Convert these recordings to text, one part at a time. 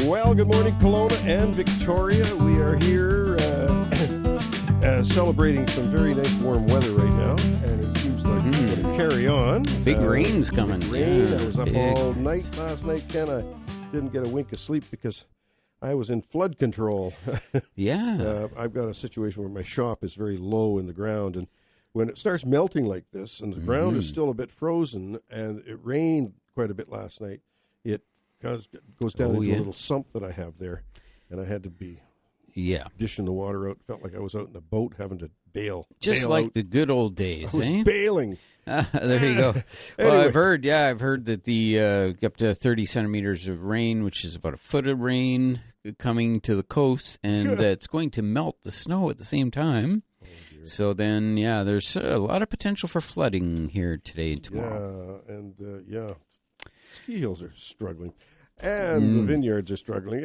Well, good morning, Kelowna and Victoria. We are here celebrating some very nice warm weather right now, and it seems like it's going to carry on. Big rain's coming. Big rain. Yeah, I was up all night last night, Ken. I didn't get a wink of sleep because I was in flood control. Yeah. I've got a situation where my shop is very low in the ground, and when it starts melting like this, and the ground is still a bit frozen, and it rained quite a bit last night, it goes down into a little sump that I have there, and I had to be dishing the water out. Felt like I was out in a boat having to bail. Just bail like out. the good old days, I was bailing. There you go. Well, Anyway. I've heard that the up to 30 centimeters of rain, which is about a foot of rain coming to the coast, and it's going to melt the snow at the same time. So then, there's a lot of potential for flooding here today and tomorrow. Yeah, and ski hills are struggling, and the vineyards are struggling,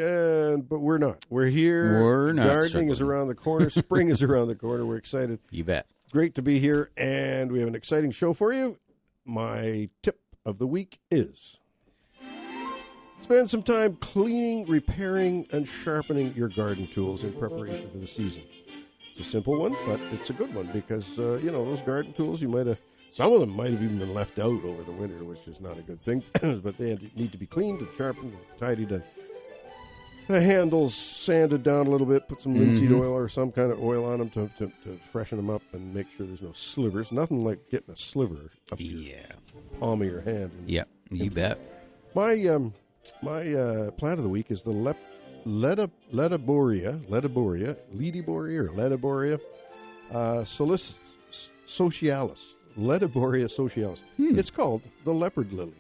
but we're not. We're here. We're not Gardening struggling. is around the corner. Spring is around the corner. We're excited. You bet. Great to be here, and we have an exciting show for you. My tip of the week is spend some time cleaning, repairing, and sharpening your garden tools in preparation for the season. It's a simple one, but it's a good one because, those garden tools, some of them might have even been left out over the winter, which is not a good thing, but they need to be cleaned and sharpened and tidied and the handles sanded down a little bit, put some linseed oil or some kind of oil on them to freshen them up and make sure there's no slivers. Nothing like getting a sliver up your palm of your hand. You bet. My plant of the week is the Lediboria, socialis. Lediboria socialis. It's called the leopard lily.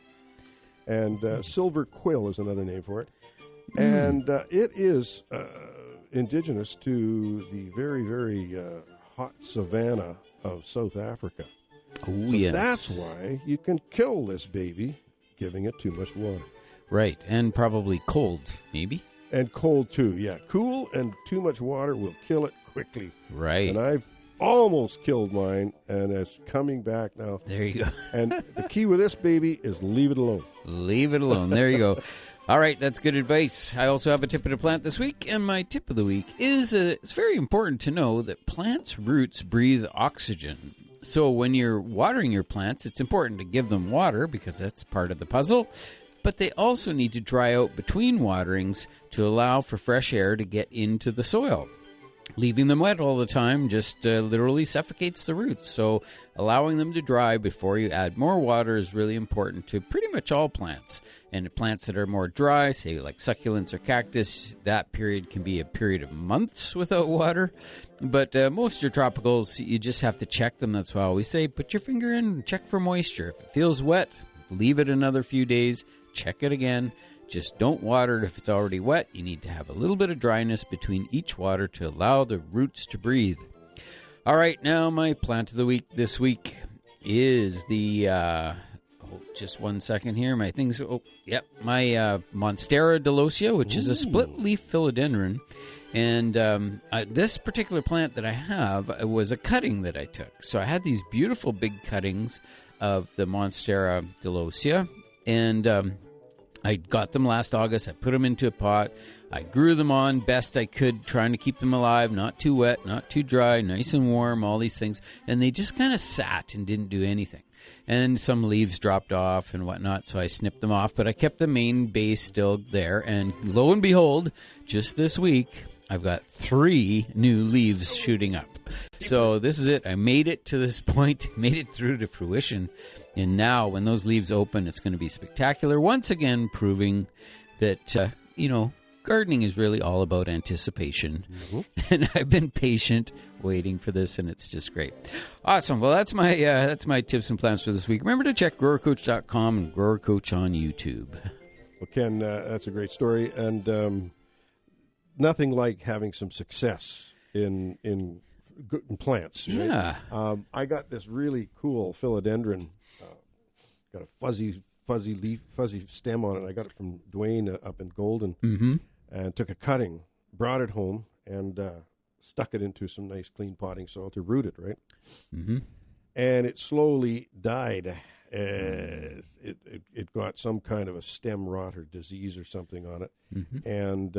And silver quill is another name for it. And it is indigenous to the very, very hot savanna of South Africa. Oh, so yes. That's why you can kill this baby giving it too much water. Right, and probably cold, maybe. And cold, too, yeah. Cool and too much water will kill it quickly. Right. And I've almost killed mine, and it's coming back now. There you go. And the key with this baby is leave it alone. Leave it alone. There you go. All right, that's good advice. I also have a tip of the plant this week, and my tip of the week is it's very important to know that plants' roots breathe oxygen. So when you're watering your plants, it's important to give them water because that's part of the puzzle. But they also need to dry out between waterings to allow for fresh air to get into the soil. Leaving them wet all the time just literally suffocates the roots. So allowing them to dry before you add more water is really important to pretty much all plants. And plants that are more dry, say like succulents or cactus, that period can be a period of months without water. But most of your tropicals, you just have to check them. That's why I always say put your finger in and check for moisture. If it feels wet, leave it another few days, check it again. Just don't water it if it's already wet. You need to have a little bit of dryness between each water to allow the roots to breathe. All right, now my plant of the week this week is the, just one second here. My things, my Monstera delosia, which is a split-leaf philodendron. And this particular plant that I have was a cutting that I took. So I had these beautiful big cuttings of the Monstera delosia, and I got them last August. I put them into a pot. I grew them on best I could, trying to keep them alive, not too wet, not too dry, nice and warm, all these things. And they just kind of sat and didn't do anything. And some leaves dropped off and whatnot, so I snipped them off. But I kept the main base still there. And lo and behold, just this week, I've got 3 new leaves shooting up. So this is it. I made it to this point, made it through to fruition. And now when those leaves open, it's going to be spectacular. Once again, proving that, gardening is really all about anticipation. And I've been patient waiting for this, and it's just great. Awesome. Well, that's my tips and plans for this week. Remember to check growercoach.com and Grower Coach on YouTube. Well, Ken, that's a great story. And nothing like having some success in plants. Right? Yeah. I got this really cool philodendron. Got a fuzzy stem on it. I got it from Dwayne up in Golden, and took a cutting, brought it home, and stuck it into some nice clean potting soil to root it, right? And it slowly died It got some kind of a stem rot or disease or something on it, and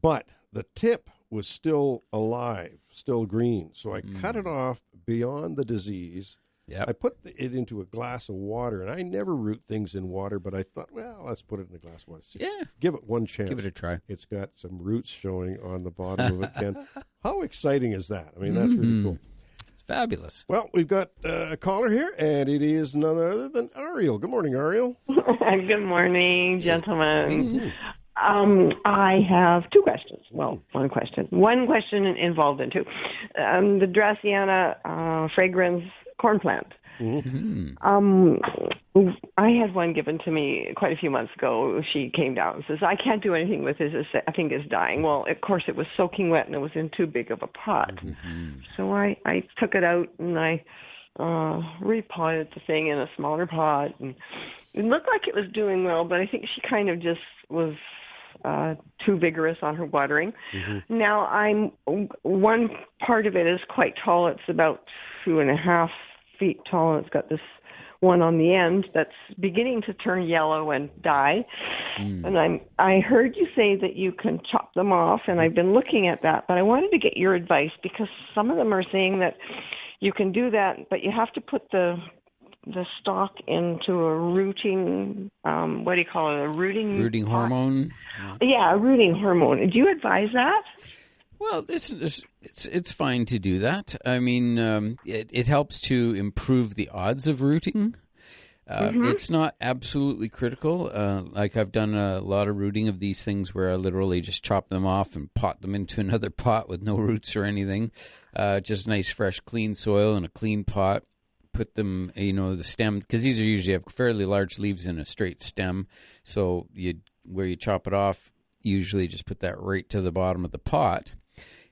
but the tip was still alive, still green. So I cut it off beyond the disease. Yep. I put it into a glass of water, and I never root things in water, but I thought, well, let's put it in a glass of water. See, give it one chance. Give it a try. It's got some roots showing on the bottom of it, Ken. How exciting is that? I mean, that's really cool. It's fabulous. Well, we've got a caller here, and it is none other than Ariel. Good morning, Ariel. Good morning, gentlemen. I have two questions. Well, one question. One question involved in two. The Dracaena fragrance corn plant. I had one given to me quite a few months ago. She came down and says, I can't do anything with it. I think it's dying. Well, of course, it was soaking wet, and it was in too big of a pot. So I took it out, and I repotted the thing in a smaller pot. And it looked like it was doing well, but I think she kind of just was too vigorous on her watering. Now, one part of it is quite tall. It's about 2.5 feet tall, and it's got this one on the end that's beginning to turn yellow and die. And I heard you say that you can chop them off, and I've been looking at that, but I wanted to get your advice, because some of them are saying that you can do that, but you have to put the stalk into a rooting, what do you call it, a rooting hormone? Yeah, a rooting hormone. Do you advise that? Well, it's fine to do that. I mean, it helps to improve the odds of rooting. It's not absolutely critical. Like, I've done a lot of rooting of these things where I literally just chop them off and pot them into another pot with no roots or anything. Just nice, fresh, clean soil and a clean pot. Put them, the stem, because these usually have fairly large leaves in a straight stem. So where you chop it off, usually just put that right to the bottom of the pot.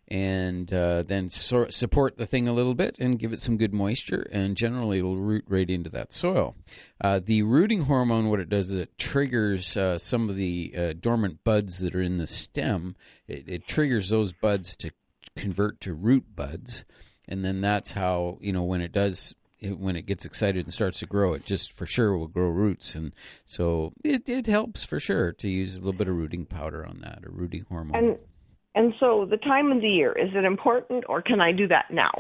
And then support the thing a little bit and give it some good moisture, and generally it'll root right into that soil. The rooting hormone, what it does is it triggers some of the dormant buds that are in the stem. It triggers those buds to convert to root buds, and then that's how, when it gets excited and starts to grow, it just for sure will grow roots. And so it helps for sure to use a little bit of rooting powder on that, or rooting hormone. And so the time of the year, is it important, or can I do that now?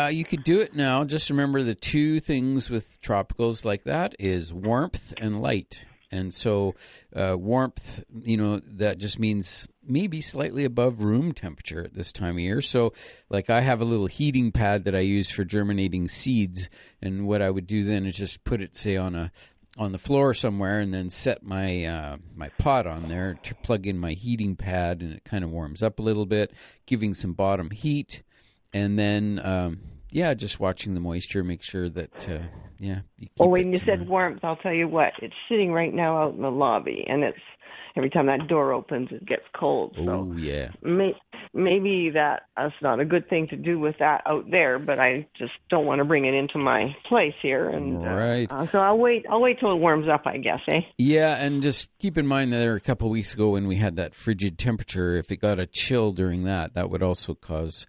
You could do it now. Just remember the two things with tropicals like that is warmth and light. And so warmth, that just means maybe slightly above room temperature at this time of year. So like, I have a little heating pad that I use for germinating seeds. And what I would do then is just put it, say, on the floor somewhere, and then set my my pot on there to plug in my heating pad, and it kind of warms up a little bit, giving some bottom heat, and then just watching the moisture, make sure that you keep when you said warmth, I'll tell you what, it's sitting right now out in the lobby, and it's every time that door opens, it gets cold. So yeah. Maybe that's not a good thing to do with that out there, but I just don't want to bring it into my place here. And right. So I'll wait till it warms up, I guess, eh? Yeah, and just keep in mind that there a couple of weeks ago when we had that frigid temperature, if it got a chill during that would also cause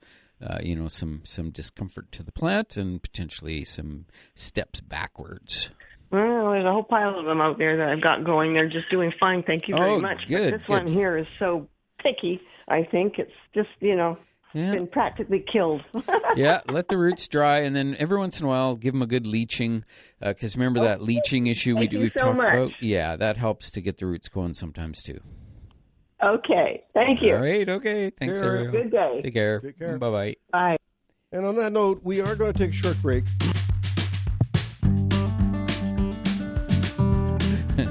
some discomfort to the plant and potentially some steps backwards. Well, there's a whole pile of them out there that I've got going. They're just doing fine. Thank you very much. Good, but this one here is so picky. I think it's just, been practically killed. Yeah, let the roots dry, and then every once in a while give them a good leaching, because remember that leaching issue we've talked about? Yeah, that helps to get the roots going sometimes too. Okay, thank you. All right, okay. Thanks, Ariel. Good day. Take care. Bye-bye. Bye. And on that note, we are going to take a short break.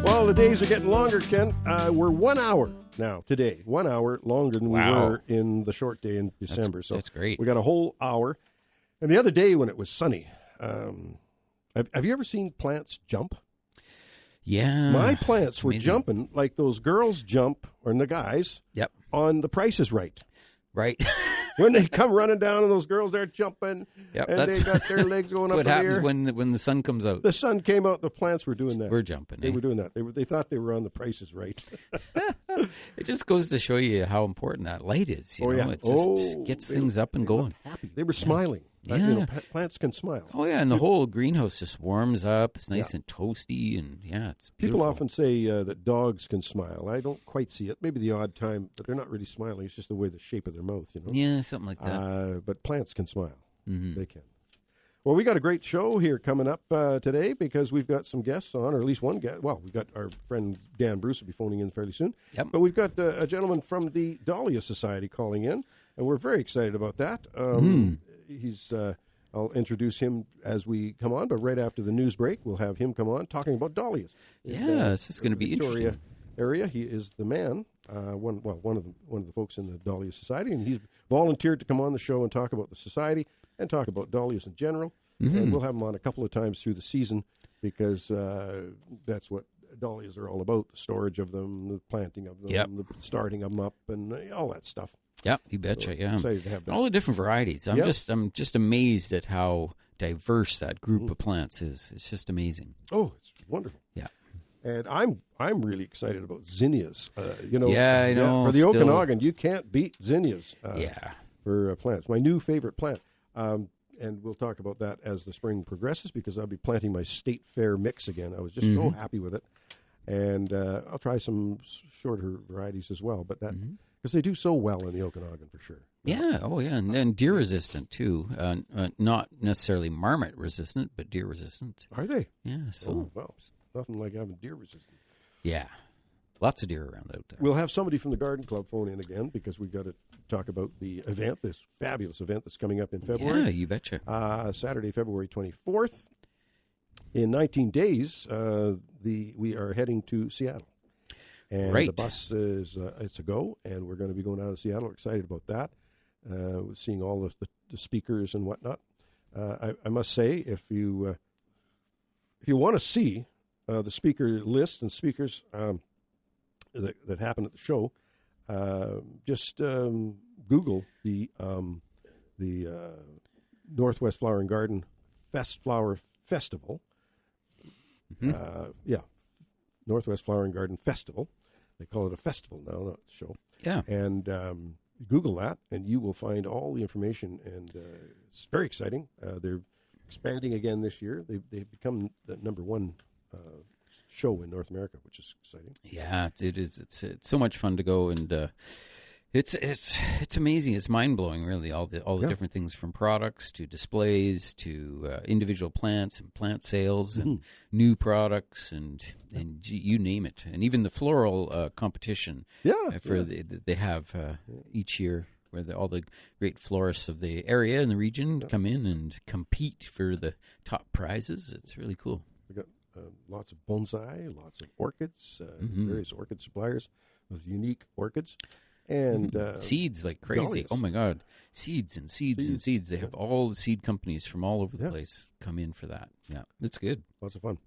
Well, the days are getting longer, Ken. We're 1 hour now today. 1 hour longer than we were in the short day in December. That's great. We got a whole hour. And the other day when it was sunny, have you ever seen plants jump? Yeah. My plants were jumping like those girls jump, or the guys, on The Price is Right. Right. When they come running down and those girls there jumping, yep, and they got their legs going up in the air. That's what happens when the sun comes out. The sun came out, the plants were doing that. We're jumping. They were doing that. They thought they were on The Price is Right. It just goes to show you how important that light is. It just gets things up and going. Happy. They were smiling. Yeah. Plants can smile. Oh, yeah, and the whole greenhouse just warms up. It's nice and toasty, and, it's beautiful. People often say that dogs can smile. I don't quite see it. Maybe the odd time, but they're not really smiling. It's just the way the shape of their mouth, Yeah, something like that. But plants can smile. Mm-hmm. They can. Well, we got a great show here coming up today because we've got some guests on, or at least one guest. Well, we've got our friend Dan Bruce will be phoning in fairly soon. Yep. But we've got a gentleman from the Dahlia Society calling in, and we're very excited about that. I'll introduce him as we come on, but right after the news break, we'll have him come on talking about dahlias. Yes, it's going to be Victoria interesting. Area. He is the man, one of the folks in the Dahlia Society, and he's volunteered to come on the show and talk about the society and talk about dahlias in general. Mm-hmm. And we'll have him on a couple of times through the season because that's what dahlias are all about: the storage of them, the planting of them, the starting them up, and all that stuff. Yeah, you betcha. So excited to have that. All the different varieties. I'm just amazed at how diverse that group of plants is. It's just amazing. Oh, it's wonderful. Yeah. And I'm really excited about zinnias. I know. For the Okanagan, you can't beat zinnias. For plants, my new favorite plant. And we'll talk about that as the spring progresses because I'll be planting my State Fair mix again. I was just so happy with it, and I'll try some shorter varieties as well. But that because they do so well in the Okanagan for sure. Yeah. Oh, yeah, and deer resistant too. Not necessarily marmot resistant, but deer resistant. Are they? Yeah. So nothing like having deer resistant. Yeah. Lots of deer around out there. We'll have somebody from the Garden Club phone in again because we've got to talk about the event, this fabulous event that's coming up in February. Yeah, you betcha. Saturday, February 24th. In 19 days, we are heading to Seattle. And the bus is it's a go, and we're going to be going down to Seattle. We're excited about that. Seeing all the speakers and whatnot. I must say, if you want to see the speaker list and speakers that happen at the show, just Google the Northwest Flower and Garden Flower Festival. Mm-hmm. Northwest Flower and Garden Festival. They call it a festival now, not a show. Yeah. And Google that, and you will find all the information, and it's very exciting. They're expanding again this year. They've become the number one show in North America, which is exciting. Yeah, it is. It's so much fun to go, and it's amazing. It's mind blowing, really. All the different things from products to displays to individual plants and plant sales and new products and you name it, and even the floral competition. They have each year where all the great florists of the area and the region come in and compete for the top prizes. It's really cool. We got lots of bonsai, lots of orchids, various orchid suppliers with unique orchids. And seeds like crazy. Dahlias. Oh, my God. Seeds and seeds and seeds. They have all the seed companies from all over the place come in for that. Yeah, it's good. Lots of fun.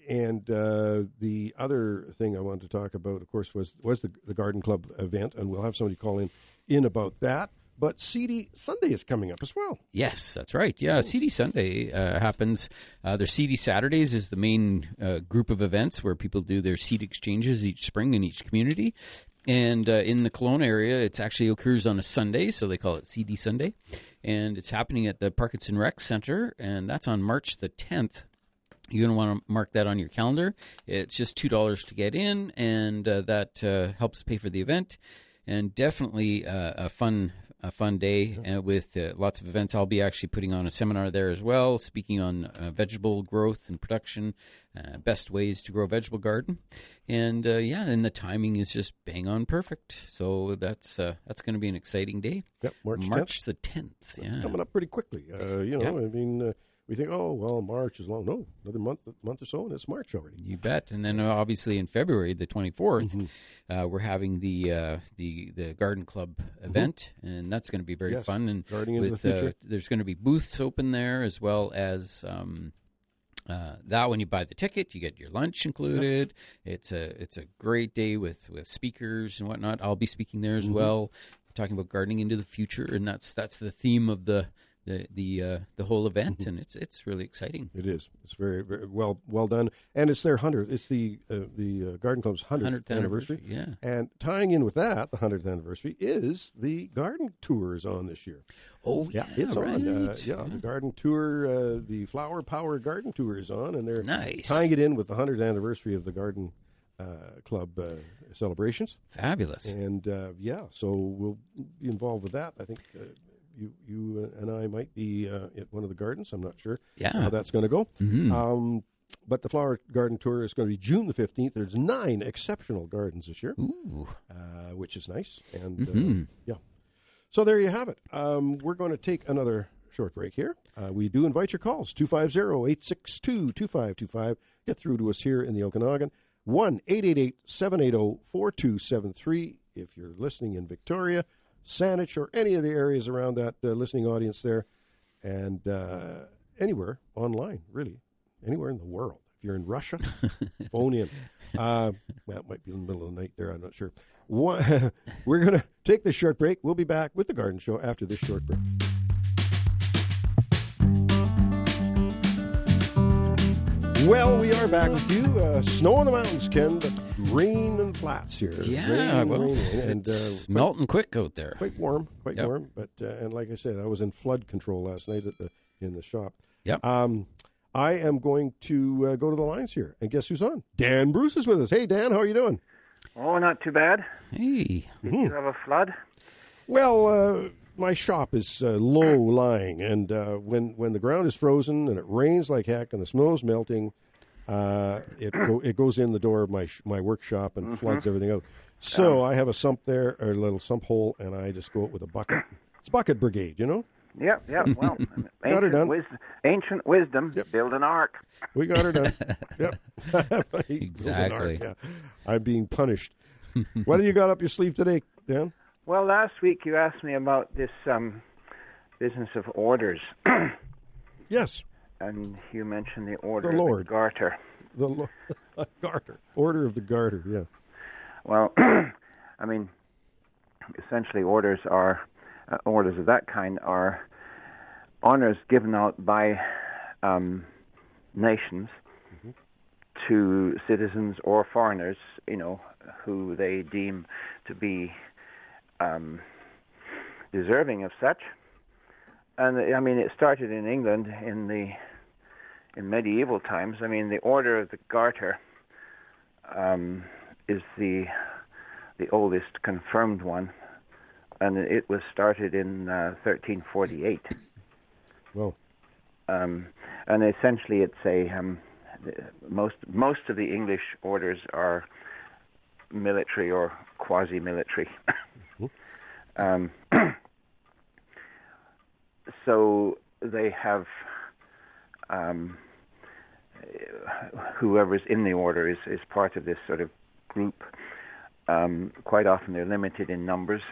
And the other thing I wanted to talk about, of course, was the Garden Club event, and we'll have somebody call in about that. But Seedy Sunday is coming up as well. Yes, that's right. Yeah, Seedy Sunday happens. There's Seedy Saturdays is the main group of events where people do their seed exchanges each spring in each community. And in the Kelowna area, it actually occurs on a Sunday, so they call it Seedy Sunday. And it's happening at the Parkinson Rec Center, and that's on March the 10th. You're going to want to mark that on your calendar. It's just $2 to get in, and that helps pay for the event. And definitely a fun day with lots of events. I'll be actually putting on a seminar there as well, speaking on vegetable growth and production, best ways to grow a vegetable garden. And and the timing is just bang on perfect. So that's going to be an exciting day. Yep, March the 10th. Yeah, coming up pretty quickly. I mean. We think, March is long. No, another month or so, and it's March already. You bet. And then obviously in February, the 24th, we're having the Garden Club event, and that's going to be very fun. And Gardening into the future. There's going to be booths open there, as well as that when you buy the ticket, you get your lunch included. Yep. It's a great day with speakers and whatnot. I'll be speaking there as well, talking about gardening into the future, and that's the theme of the the whole event, and it's really exciting. It is. It's very, very well done, and it's their 100th. It's the Garden Club's 100th anniversary. Yeah, and tying in with that, the 100th anniversary is the garden tour is on this year. Oh yeah, it's right. on. The garden tour, the Flower Power Garden Tour is on, and they're nice. Tying it in with the 100th anniversary of the Garden Club celebrations. Fabulous. And so we'll be involved with that. I think. You and I might be at one of the gardens. I'm not sure how that's going to go. Mm-hmm. But the Flower Garden Tour is going to be June the 15th. There's 9 exceptional gardens this year, which is nice. And, So there you have it. We're going to take another short break here. We do invite your calls, 250-862-2525. Get through to us here in the Okanagan, 1-888-780-4273. If you're listening in Victoria, Saanich, or any of the areas around that listening audience there, and anywhere online, really, anywhere in the world. If you're in Russia, phone in. Well, it might be in the middle of the night there, I'm not sure. We're going to take this short break. We'll be back with the Garden Show after this short break. Well, we are back with you. Snow on the mountains, Ken, but rain and flats here. Yeah, rain, and melting quick out there. Quite warm. But and like I said, I was in flood control last night in the shop. Yep. I am going to go to the lines here, and guess who's on? Dan Bruce is with us. Hey, Dan, how are you doing? Oh, not too bad. Hey. Did you have a flood? Well, my shop is low lying, and when the ground is frozen and it rains like heck and the snow's melting, it goes in the door of my workshop and floods everything out. So I have a sump there, or a little sump hole, and I just go out with a bucket. It's bucket brigade, you know? Yeah. Well, got her done. Ancient wisdom, Yep. Build an ark. We got her done. Yep. Exactly. Yeah. I'm being punished. What do you got up your sleeve today, Dan? Well, last week you asked me about this business of orders. Yes. And you mentioned the order The Lord. of the garter. The garter. Order of the garter, yeah. Well, I mean, essentially orders of that kind are honors given out by nations to citizens or foreigners, who they deem to be deserving of such. And I mean, it started in England in medieval times. I mean, the Order of the Garter is the oldest confirmed one, and it was started in 1348. Well, and essentially, it's most of the English orders are military or quasi-military. So they have whoever's in the order is part of this sort of group. Quite often they're limited in numbers,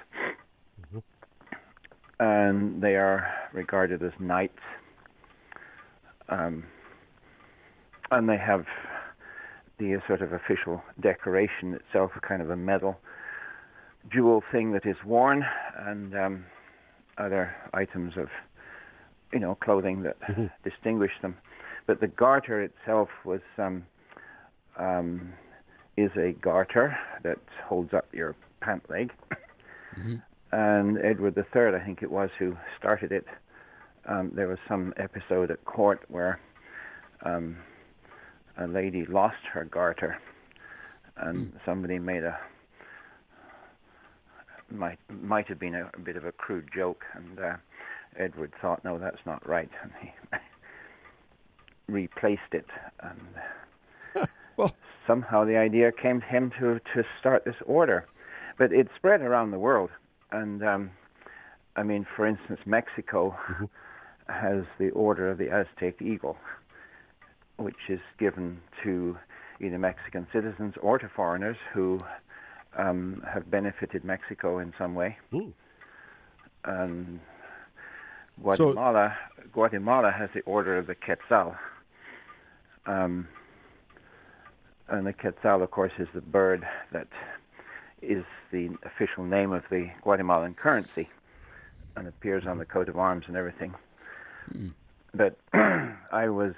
and they are regarded as knights. And they have the sort of official decoration itself, a kind of a medal, jewel thing that is worn, and other items of, clothing that distinguish them. But the garter itself is a garter that holds up your pant leg. And Edward III, I think it was, who started it. There was some episode at court where a lady lost her garter, and somebody made might have been a bit of a crude joke, and Edward thought, no, that's not right, and he replaced it, and well, somehow the idea came to him to start this order. But it spread around the world, and I mean, for instance, Mexico has the Order of the Aztec Eagle, which is given to either Mexican citizens or to foreigners who have benefited Mexico in some way. Guatemala has the Order of the Quetzal. And the Quetzal, of course, is the bird that is the official name of the Guatemalan currency and appears on the coat of arms and everything. But I was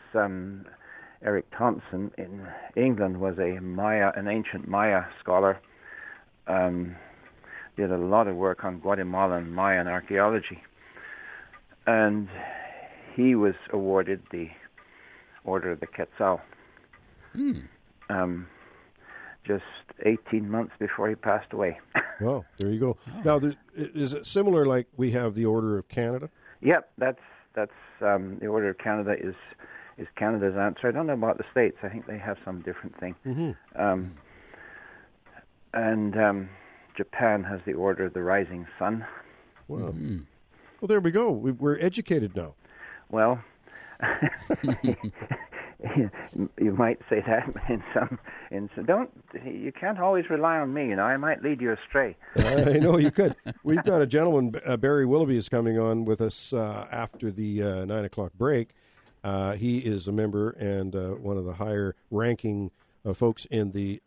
Eric Thompson in England was an ancient Maya scholar. Did a lot of work on Guatemalan Mayan archaeology, and he was awarded the Order of the Quetzal. Just 18 months before he passed away. Well, there you go. Now, is it similar like we have the Order of Canada? Yep, that's the Order of Canada is Canada's answer. I don't know about the States. I think they have some different thing. And Japan has the Order of the Rising Sun. Wow. Well, there we go. We're educated now. Well, you might say that you can't always rely on me. I might lead you astray. I know you could. We've got a gentleman, Barry Willoughby, is coming on with us after the 9 o'clock break. He is a member and one of the higher ranking folks in the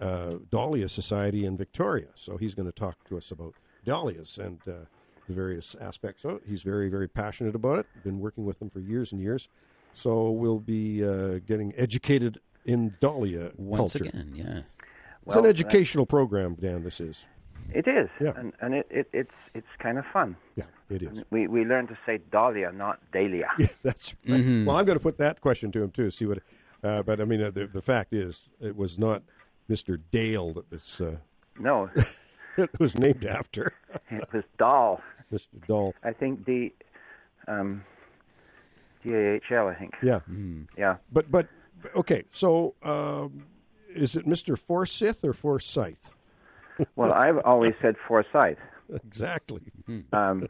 Dahlia Society in Victoria. So he's going to talk to us about dahlias and the various aspects of it. He's very, very passionate about it. Been working with them for years and years. So we'll be getting educated in dahlia once culture. Again, yeah. It's an educational program, Dan, this is. It is, yeah. and it's kind of fun. Yeah, it is. We learn to say dahlia, not dahlia. Yeah, that's right. Well, I'm going to put that question to him, too, see what... but, I mean, the fact is, it was not Mr. Dale that this... No. it was named after. It was Dahl. Mr. Dahl. I think D-A-H-L, I think. Yeah. Yeah. But okay, so is it Mr. Forsyth or Forsyth? Well, I've always said Forsyth. Exactly. And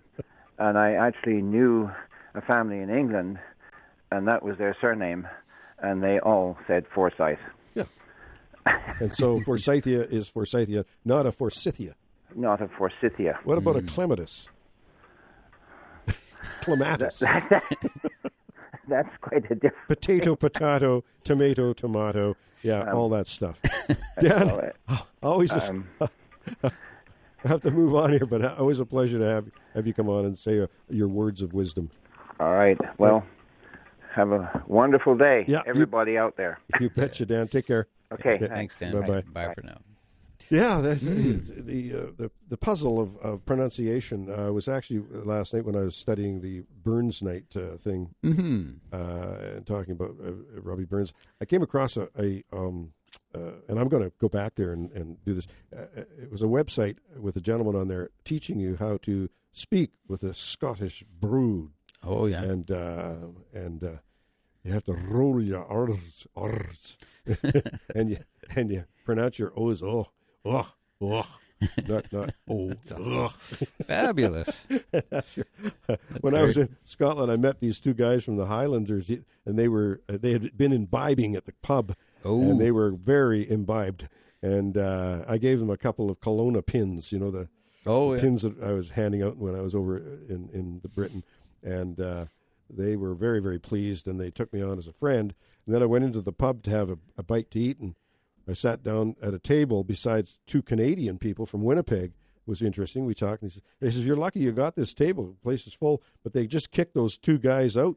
I actually knew a family in England, and that was their surname, and they all said Forsyth. Yeah. And so Forsythia is Forsythia, not a Forsythia. Not a Forsythia. What about a Clematis? Clematis. That's quite a difference. Potato, tomato. Yeah, all that stuff. Dan, always I have to move on here, but always a pleasure to have you come on and say your words of wisdom. All right. Well, have a wonderful day, everybody out there. You betcha, Dan. Take care. Okay. Thanks, Dan. Bye-bye. Bye for now. Yeah, that's the puzzle of pronunciation was actually last night when I was studying the Burns night thing and talking about Robbie Burns. I came across and I'm going to go back there and do this. It was a website with a gentleman on there teaching you how to speak with a Scottish brood. Oh yeah, and you have to roll your R's, and you pronounce your O's. Not oh. Awesome. Fabulous. When I was in Scotland, I met these two guys from the Highlanders, and they had been imbibing at the pub, and they were very imbibed. And I gave them a couple of Kelowna pins, the pins that I was handing out when I was over in Britain, and they were very, very pleased, and they took me on as a friend. And then I went into the pub to have a bite to eat, and I sat down at a table besides two Canadian people from Winnipeg. It was interesting. We talked, and he says, "You're lucky you got this table. The place is full, but they just kicked those two guys out.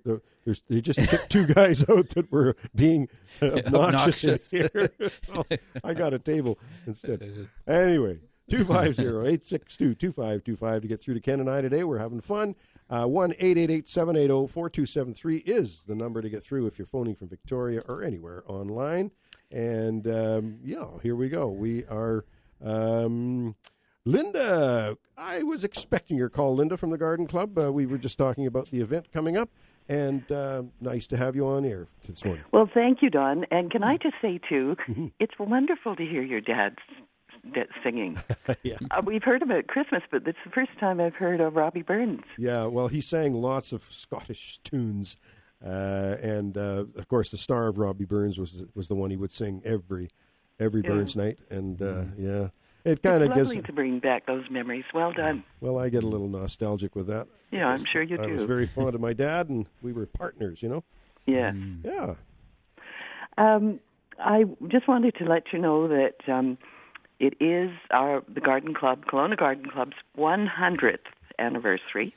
They just kicked two guys out that were being obnoxious here. So I got a table instead." Anyway, 250-862-2525 to get through to Ken and I today. We're having fun. 1-888-780-4273 is the number to get through if you're phoning from Victoria or anywhere online. And, here we go. We are, Linda, I was expecting your call, Linda, from the Garden Club. We were just talking about the event coming up, and nice to have you on air this morning. Well, thank you, Don. And can I just say, too, it's wonderful to hear your dad singing. Yeah. We've heard him at Christmas, but it's the first time I've heard of Robbie Burns. Yeah, well, he sang lots of Scottish tunes. And of course, the star of Robbie Burns was the one he would sing every Burns night, and it kind of lovely to bring back those memories. Well done. Well, I get a little nostalgic with that. Yeah, I'm sure you do. I was very fond of my dad, and we were partners, Yeah. Yeah. I just wanted to let you know that it is the Garden Club, Kelowna Garden Club's 100th anniversary.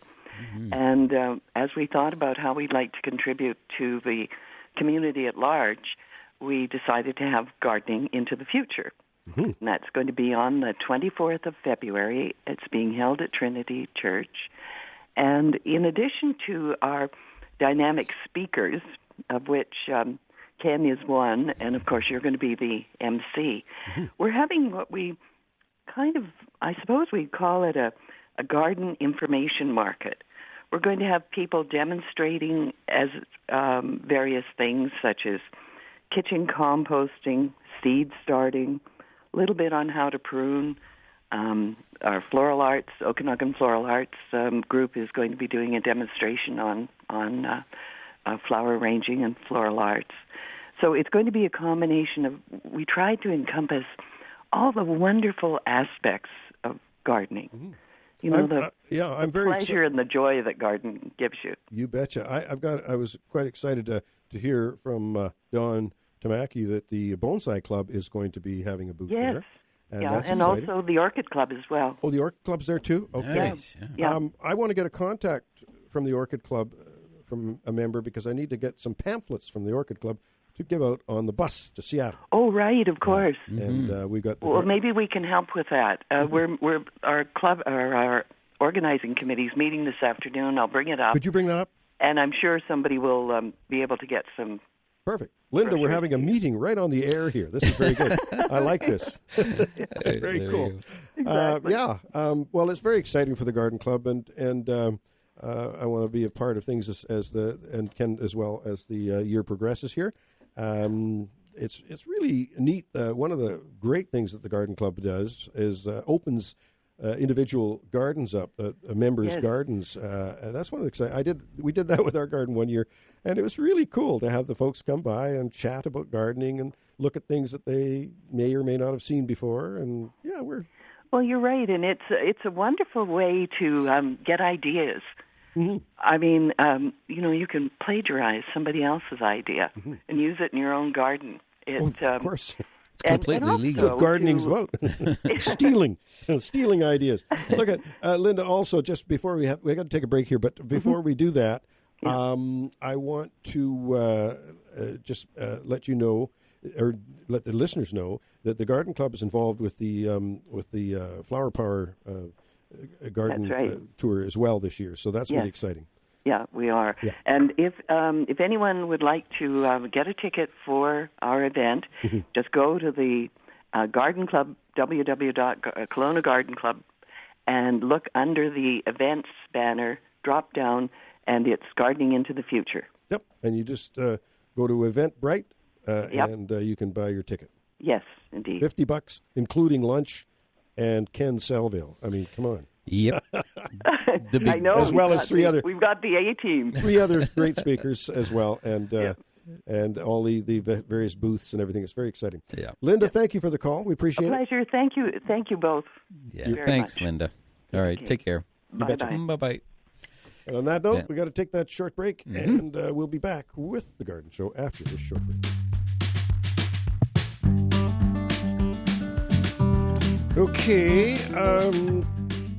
And as we thought about how we'd like to contribute to the community at large, we decided to have gardening into the future. And that's going to be on the 24th of February. It's being held at Trinity Church. And in addition to our dynamic speakers, of which Ken is one, and of course you're going to be the MC, we're having what we kind of, I suppose we'd call it a garden information market. We're going to have people demonstrating as various things such as kitchen composting, seed starting, a little bit on how to prune. Our Floral Arts, Okanagan Floral Arts group is going to be doing a demonstration on flower arranging and floral arts. So it's going to be a combination of, we tried to encompass all the wonderful aspects of gardening. You know, I'm very pleasure and the joy that gardening gives you. You betcha. I was quite excited to hear from Don Tamaki that the Bonsai Club is going to be having a booth there. And that's and exciting. also the Orchid Club as well. Oh, the Orchid Club's there too? Okay. Nice, I want to get a contact from the Orchid Club, from a member, because I need to get some pamphlets from the Orchid Club to give out on the bus to Seattle. Oh, right, of course. And we've got. Well, maybe we can help with that. We're our club, our organizing committee's meeting this afternoon. I'll bring it up. Could you bring that up? And I'm sure somebody will be able to get some. Perfect. Linda, we're having a meeting right on the air here. This is very good. I like this. Very cool. Exactly. Well, it's very exciting for the Garden Club, and I want to be a part of things and Ken as well as the year progresses here. It's really neat. One of the great things that the Garden Club does is opens individual gardens up, members' gardens, and that's one of the exciting. We did that with our garden one year, and it was really cool to have the folks come by and chat about gardening and look at things that they may or may not have seen before. And well, you're right, and it's a wonderful way to get ideas. I mean, you can plagiarize somebody else's idea and use it in your own garden. Of course. It's completely legal. What gardening's about. Stealing ideas. Look at Linda. Also, just before we got to take a break here, but before we do that, I want to just let you know, or let the listeners know, that the Garden Club is involved with the Flower Power garden tour as well this year. So that's really exciting. Yeah, we are. Yeah. And if anyone would like to get a ticket for our event, just go to the Garden Club, www.Kelowna Garden Club, and look under the events banner, drop down, and it's Gardening into the Future. Yep, and you just go to Eventbrite, and you can buy your ticket. Yes, indeed. $50, including lunch and Ken Salvail. I mean, come on. Yep. I know. As well as we've got the A-team. 3 other great speakers as well, and all the various booths and everything. It's very exciting. Yeah. Linda, thank you for the call. We appreciate it. A pleasure. Thank you both. Yeah. Thanks, much. Linda. All right. Take care. Bye-bye. Bye-bye. And on that note, we got to take that short break, and we'll be back with the Garden Show after this short break. Okay,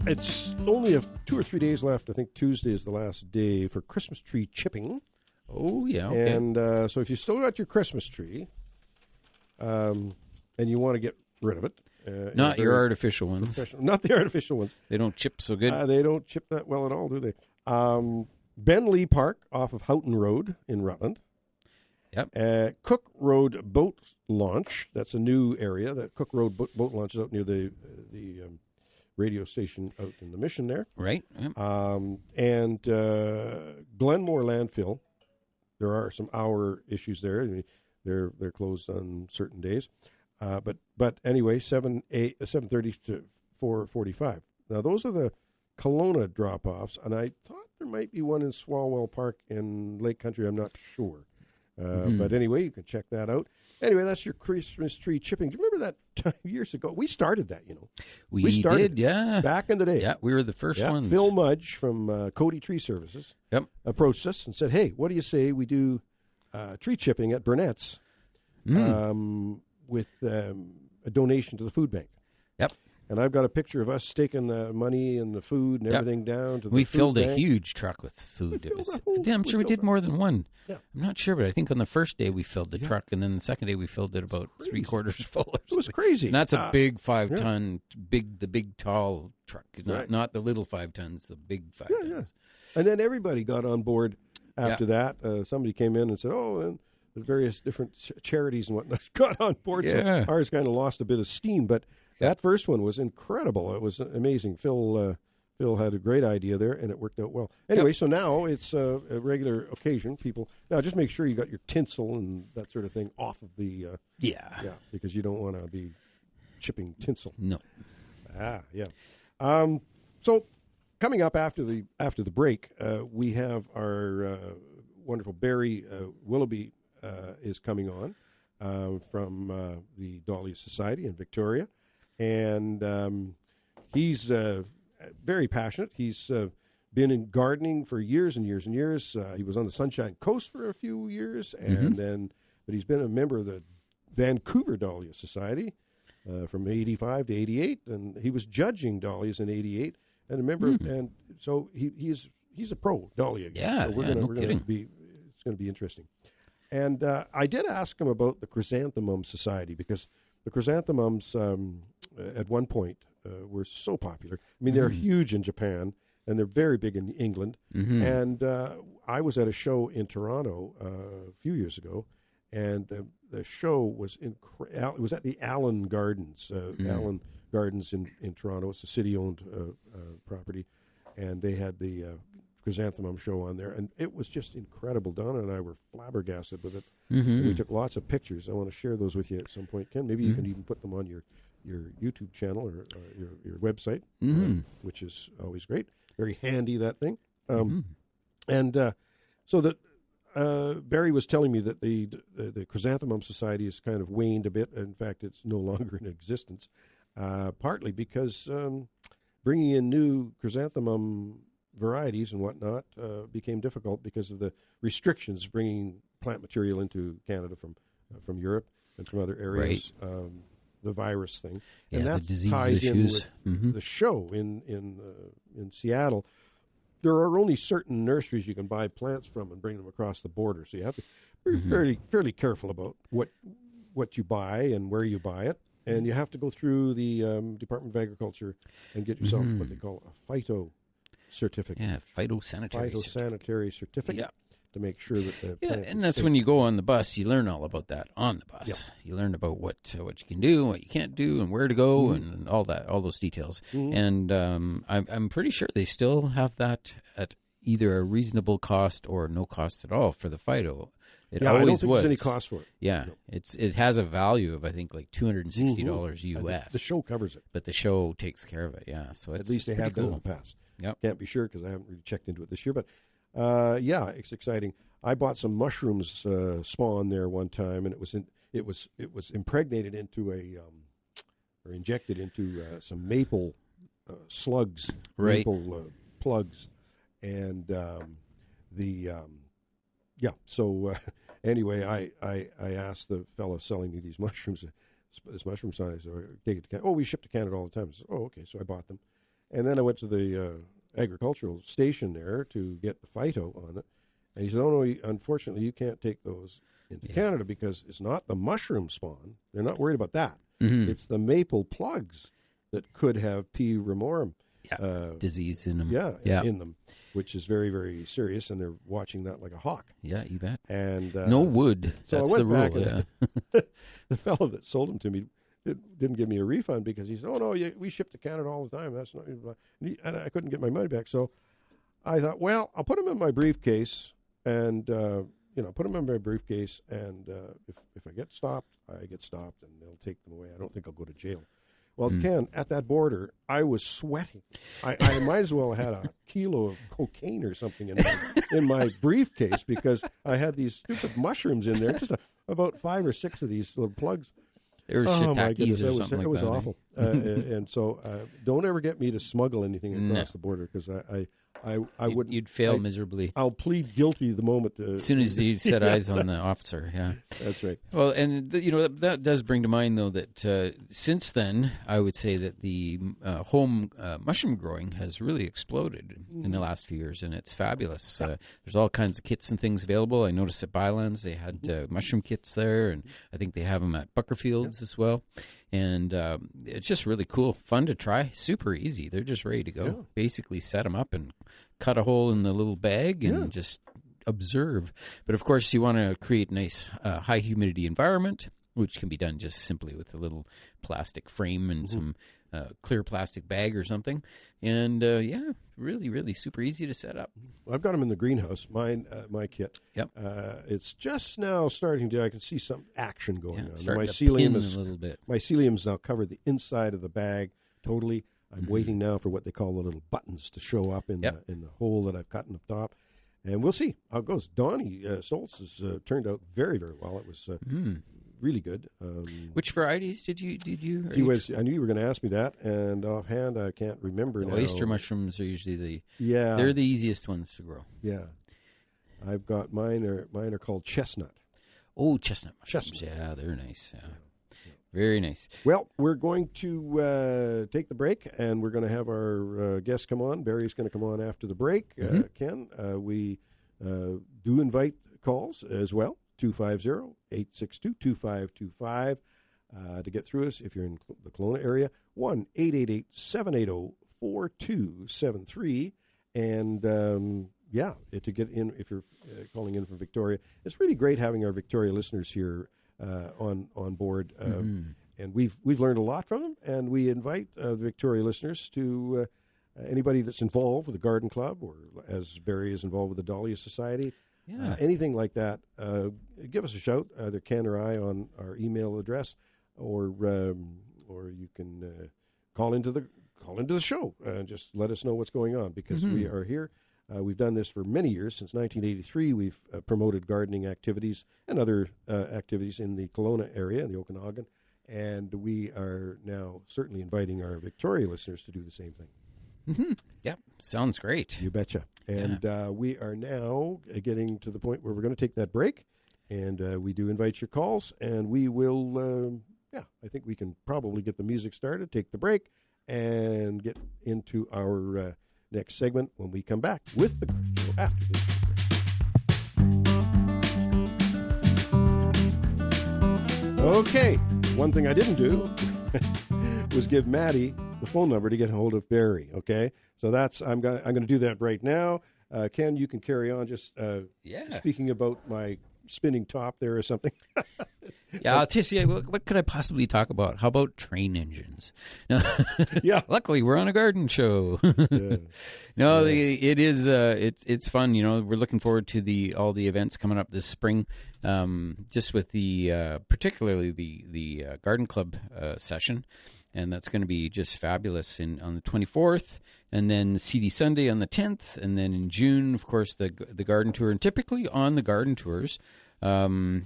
it's only 2 or 3 days left. I think Tuesday is the last day for Christmas tree chipping. Oh, yeah, okay. And so if you still got your Christmas tree, and you want to get rid of it. Not your artificial ones. Not the artificial ones. They don't chip so good. They don't chip that well at all, do they? Ben Lee Park off of Houghton Road in Rutland. Yep. Cook Road Boat Launch. That's a new area. That Cook Road Boat Launch is out near the radio station out in the Mission there. Right. Yep. And Glenmore Landfill. There are some hour issues there. I mean, they're closed on certain days. But anyway, 7:30 to 4:45. Now those are the Kelowna drop-offs, and I thought there might be one in Swalwell Park in Lake Country. I'm not sure. But anyway, you can check that out. Anyway, that's your Christmas tree chipping. Do you remember that time years ago? We started that, you know. We started, yeah. Back in the day. Yeah, we were the first ones. Phil Mudge from Cody Tree Services approached us and said, hey, what do you say we do tree chipping at Burnett's with a donation to the food bank? Yep. And I've got a picture of us staking the money and the food and everything down to the We food filled bank. a huge truck with food. I'm sure we did more than one. Yeah. I'm not sure, but I think on the first day we filled the truck, and then the second day we filled it about 3/4 full. It was crazy. And that's a big 5-ton, the big tall truck, not the little 5 tons, the big 5 tons. Yeah. And then everybody got on board after that. Somebody came in and said, and the various different charities and whatnot got on board. Yeah. So ours kind of lost a bit of steam, but that first one was incredible. It was amazing. Phil had a great idea there, and it worked out well. Anyway, so now it's a regular occasion. People now just make sure you got your tinsel and that sort of thing off of the because you don't want to be chipping tinsel. No. So coming up after the break, we have our wonderful Barry Willoughby is coming on from the Dahlia Society in Victoria. And he's very passionate. He's been in gardening for years and years and years. He was on the Sunshine Coast for a few years, and but he's been a member of the Vancouver Dahlia Society from 85 to 88, and he was judging dahlias in 88, and a member. And so he's a pro dahlia guy. Yeah, so we're gonna be. It's going to be interesting. And I did ask him about the Chrysanthemum Society because the chrysanthemums at one point were so popular. I mean, they're huge in Japan, and they're very big in England. And I was at a show in Toronto a few years ago, and the show was it was at the Allen Gardens. Allen Gardens in Toronto. It's a city-owned property, and they had the chrysanthemum show on there, and it was just incredible. Donna and I were flabbergasted with it. We took lots of pictures. I want to share those with you at some point, Ken. Maybe you can even put them on your YouTube channel or your website, which is always great. Very handy, that thing. And so that Barry was telling me that the Chrysanthemum Society has kind of waned a bit. In fact, it's no longer in existence, partly because bringing in new chrysanthemum varieties and whatnot became difficult because of the restrictions bringing plant material into Canada from Europe and from other areas. Right. The virus thing, and that the disease ties issues. in with the show in Seattle. There are only certain nurseries you can buy plants from and bring them across the border, so you have to be fairly careful about what you buy and where you buy it, and you have to go through the Department of Agriculture and get yourself what they call a phyto certificate. Yeah, phytosanitary certificate to make sure that the plant and that's when you go on the bus, you learn all about that on the bus. You learn about what you can do, what you can't do, and where to go, and all those details. And I'm pretty sure they still have that at either a reasonable cost or no cost at all for the phyto. It always I don't think was. there's any cost for it. Yeah, no. It has a value of I think like $260 US. The show covers it, but the show takes care of it. Yeah, so at least they have done in the past. Can't be sure because I haven't really checked into it this year, but it's exciting. I bought some mushrooms spawn there one time, and it was impregnated into or injected into some maple slugs, maple plugs, and So anyway, I asked the fellow selling me these mushrooms, this mushroom science, take it to Canada. Oh, we ship to Canada all the time. I said, oh, okay. So I bought them. And then I went to the agricultural station there to get the phyto on it. And he said, oh, no, unfortunately, you can't take those into Canada because it's not the mushroom spawn. They're not worried about that. It's the maple plugs that could have P. ramorum disease in them. In them, which is very, very serious, and they're watching that like a hawk. Yeah, you bet. And no wood. So that's I the went rule. back the fellow that sold them to me didn't give me a refund because he said, "Oh no, we ship to Canada all the time. That's not." And I couldn't get my money back, so I thought, well, I'll put them in my briefcase, and put them in my briefcase, and if I get stopped, I get stopped, and they'll take them away. I don't think I'll go to jail. Well, Ken, at that border, I was sweating. I might as well have had a kilo of cocaine or something in my briefcase because I had these stupid mushrooms in there, just about 5 or 6 of these little plugs. They were shiitakes or something it was like that. awful. And so don't ever get me to smuggle anything across the border, because I wouldn't. You'd fail miserably. I'll plead guilty the moment. As soon as you set eyes on the officer, yeah. That's right. Well, and that does bring to mind, though, that since then, I would say that the home mushroom growing has really exploded in the last few years, and it's fabulous. There's all kinds of kits and things available. I noticed at Bylands they had mushroom kits there, and I think they have them at Buckerfields as well. And it's just really cool, fun to try, super easy. They're just ready to go. Yeah. Basically set them up and cut a hole in the little bag and just observe. But of course, you want to create a nice high humidity environment, which can be done just simply with a little plastic frame and some clear plastic bag or something. And really, really super easy to set up. I've got them in the greenhouse, my kit. Yep. It's just now starting to, I can see some action going on. Mycelium is a little bit. Mycelium's now covered the inside of the bag totally. I'm waiting now for what they call the little buttons to show up in the hole that I've cut in the top. And we'll see how it goes. Donnie Stoltz has turned out very, very well. It was really good. Which varieties did you? I knew you were going to ask me that, and offhand I can't remember now. Oyster mushrooms are usually they're the easiest ones to grow. Yeah, I've got mine are called chestnut. Oh, chestnut mushrooms. Yeah, they're nice. Yeah. Very nice. Well, we're going to take the break, and we're going to have our guest come on. Barry's going to come on after the break. Ken, we do invite calls as well. 250-862-2525 to get through us if you're in the Kelowna area. 1-888-780-4273. And, to get in, if you're calling in from Victoria, it's really great having our Victoria listeners here on board. And we've learned a lot from them, and we invite the Victoria listeners to anybody that's involved with the Garden Club, or as Barry is involved with the Dahlia Society. Yeah. Anything like that, give us a shout, either Ken or I, on our email address, or you can call into the show and just let us know what's going on, because we are here. We've done this for many years. Since 1983, we've promoted gardening activities and other activities in the Kelowna area, in the Okanagan, and we are now certainly inviting our Victoria listeners to do the same thing. Yep, sounds great. You betcha. And we are now getting to the point where we're going to take that break, and we do invite your calls, and we will, I think we can probably get the music started, take the break, and get into our next segment when we come back with the Garden Show after this break. Okay, one thing I didn't do was give Maddie the phone number to get a hold of Barry. Okay, so I'm going to do that right now. Ken, you can carry on. Just speaking about my spinning top there or something. I'll tell you, what could I possibly talk about? How about train engines? Luckily, we're on a garden show. It is. It's fun. We're looking forward to all the events coming up this spring. Just with the particularly the garden club session. And that's going to be just fabulous on the 24th, and then CD Sunday on the 10th, and then in June, of course, the garden tour. And typically on the garden tours, Dawn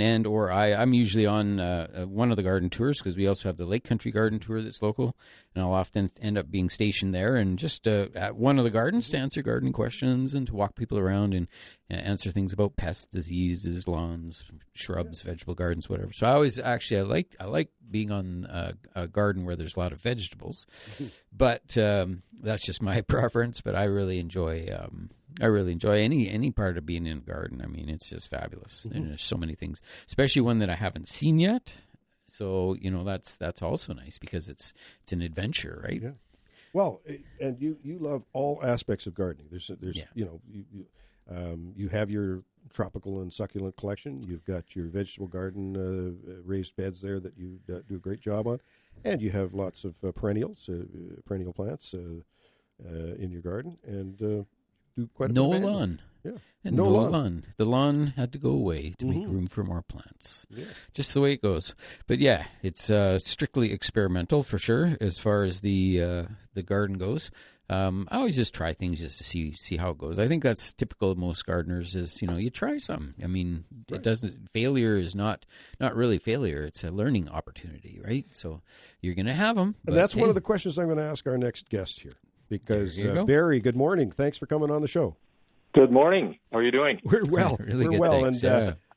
and or I'm usually on one of the garden tours, because we also have the Lake Country Garden Tour that's local, and I'll often end up being stationed there and just at one of the gardens to answer gardening questions and to walk people around and answer things about pests, diseases, lawns, shrubs, vegetable gardens, whatever. So I like being on a garden where there's a lot of vegetables, but that's just my preference. But I really enjoy any part of being in a garden. I mean, it's just fabulous. And there's so many things, especially one that I haven't seen yet. So, that's also nice, because it's an adventure, right? Yeah. Well, and you love all aspects of gardening. There's you have your tropical and succulent collection. You've got your vegetable garden, raised beds there that you do a great job on, and you have lots of perennial plants in your garden, and do quite a no bit of lawn. Yeah. And no lawn. The lawn had to go away to make room for more plants. Yeah. Just the way it goes. But yeah, it's strictly experimental for sure as far as the garden goes. I always just try things just to see how it goes. I think that's typical of most gardeners is, you try some. I mean, it doesn't, failure is not really failure. It's a learning opportunity, right? So you're going to have them. And that's one of the questions I'm going to ask our next guest here. Because, Barry, good morning. Thanks for coming on the show. Good morning. How are you doing? We're well. Really We're good, well. thanks.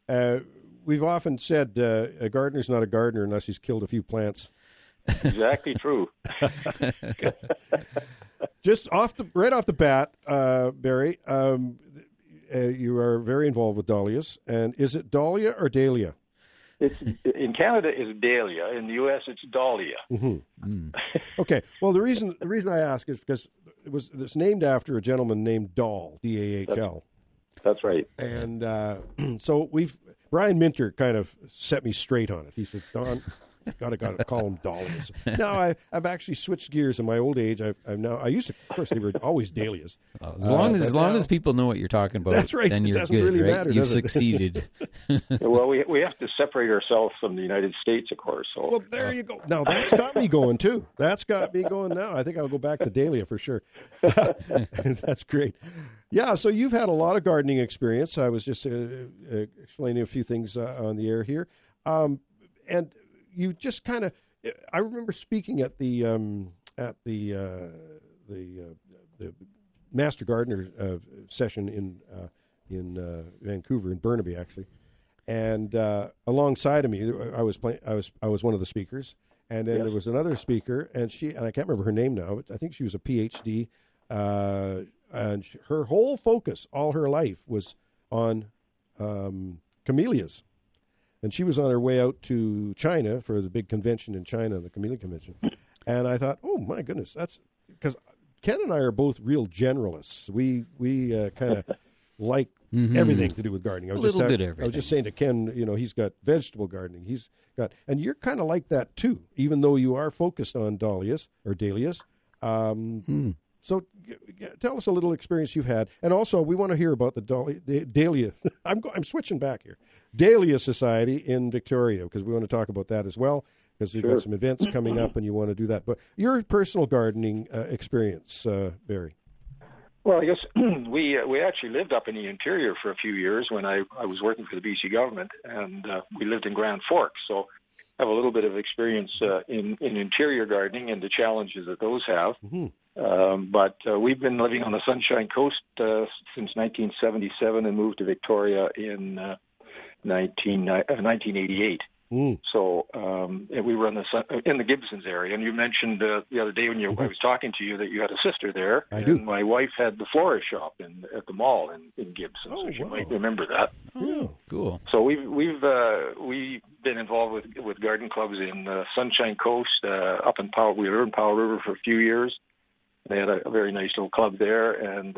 And we've often said a gardener's not a gardener unless he's killed a few plants. Exactly true. Just right off the bat, Barry, you are very involved with dahlias. And is it dahlia or dahlia? It's in Canada it's dahlia. In the U.S. it's dahlia. Okay. Well, the reason I ask is because it's named after a gentleman named Dahl, D-A-H-L. That's right. And so Brian Minter kind of set me straight on it. He said, Don, gotta call them dahlias. Now I've actually switched gears in my old age. I used to, of course, they were always dahlias. As long as people know what you're talking about, that's right. Then you're good, really right? matter, You've does it? succeeded. Well, we have to separate ourselves from the United States, of course. So. Well, there you go. Now that's got me going too. That's got me going now. I think I'll go back to dahlia for sure. That's great. Yeah, so you've had a lot of gardening experience. I was just explaining a few things on the air here, and you just kind of. I remember speaking at the Master Gardener session in Vancouver, in Burnaby, actually, and alongside of me, I was one of the speakers, and then there was another speaker, and I can't remember her name now, but I think she was a PhD. And her whole focus, all her life, was on camellias. And she was on her way out to China for the big convention in China, the Camellia Convention. And I thought, oh, my goodness, that's because Ken and I are both real generalists. We kind of like everything to do with gardening. I was just saying to Ken, he's got vegetable gardening. And you're kind of like that, too, even though you are focused on dahlias. So tell us a little experience you've had. And also, we want to hear about the Dahlia. I'm switching back here. Dahlia Society in Victoria, because we want to talk about that as well, because you've got some events coming up and you want to do that. But your personal gardening experience, Barry. Well, I guess we actually lived up in the interior for a few years when I was working for the BC government, and we lived in Grand Forks. So I have a little bit of experience in interior gardening and the challenges that those have. But we've been living on the Sunshine Coast since 1977 and moved to Victoria in 1988. So we were in the Gibsons area. And you mentioned the other day when I was talking to you that you had a sister there. I do. My wife had the florist shop at the mall in Gibson, so you might remember that. Oh, cool. So we've been involved with garden clubs in Sunshine Coast, up in Powell. We were in Powell River for a few years. They had a very nice little club there, and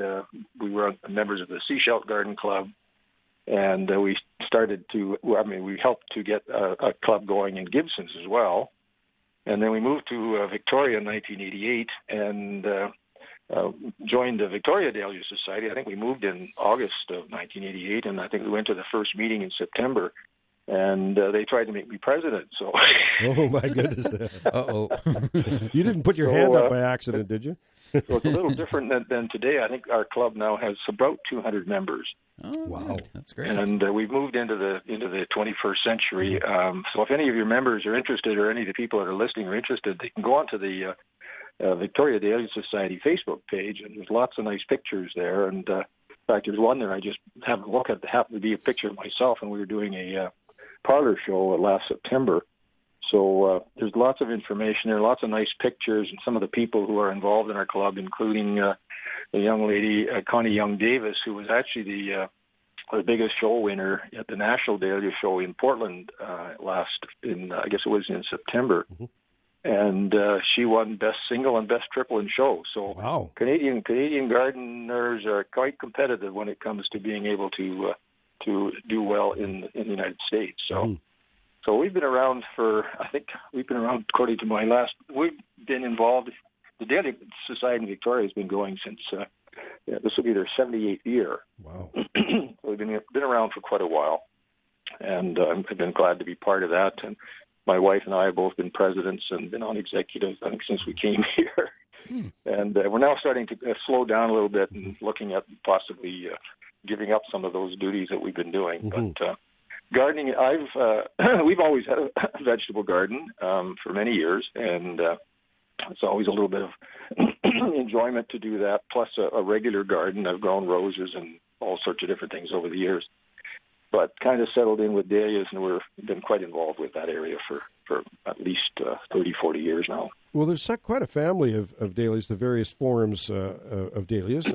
we were members of the Seashell Garden Club. And we helped to get a club going in Gibsons as well. And then we moved to Victoria in 1988 and joined the Victoria Dahlia Society. I think we moved in August of 1988, and I think we went to the first meeting in September. And they tried to make me president. So, oh my goodness! Uh-oh. You didn't put your hand up by accident, did you? So it's a little different than today. I think our club now has about 200 members. Oh, wow, that's great! And we've moved into the 21st century. So if any of your members are interested, or any of the people that are listening are interested, they can go onto the Victoria Dahlia Society Facebook page, and there's lots of nice pictures there. And in fact, there's one there I just happened to look at that happened to be a picture of myself, and we were doing a parlor show last September. So there's lots of information there, lots of nice pictures, and some of the people who are involved in our club, including the young lady, Connie Young-Davis, who was actually the biggest show winner at the National Dahlia Show in Portland I guess it was in September. And she won Best Single and Best Triple in Show. So wow. Canadian gardeners are quite competitive when it comes to being able to do well in the United States. So so we've been around according to my last, we've been involved, the Dahlia Society in Victoria has been going since this will be their 78th year. Wow. So they've been around for quite a while, and I've been glad to be part of that. And my wife and I have both been presidents and been on executives, I think, since we came here. And we're now starting to slow down a little bit and looking at possibly giving up some of those duties that we've been doing. But gardening, we've always had a vegetable garden for many years, and it's always a little bit of enjoyment to do that, plus a regular garden. I've grown roses and all sorts of different things over the years, but kind of settled in with dahlias, and we've been quite involved with that area for at least 30, 40 years now. Well, there's quite a family of dahlias, the various forms of dahlias.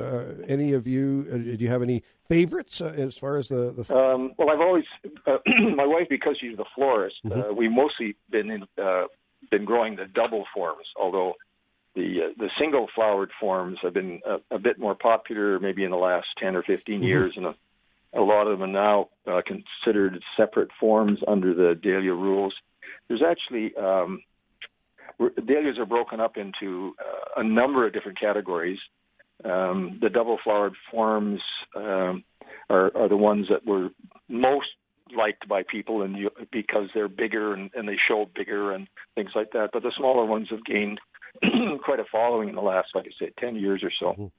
Any of you, do you have any favorites as far as the well, I've always, my wife, because she's the florist, we mostly been growing the double forms, although the single flowered forms have been a bit more popular maybe in the last 10 or 15 years, and a lot of them are now considered separate forms under the dahlia rules. There's actually, dahlias are broken up into a number of different categories. The double-flowered forms are the ones that were most liked by people, and because they're bigger and they show bigger and things like that. But the smaller ones have gained quite a following in the last, like I said, 10 years or so.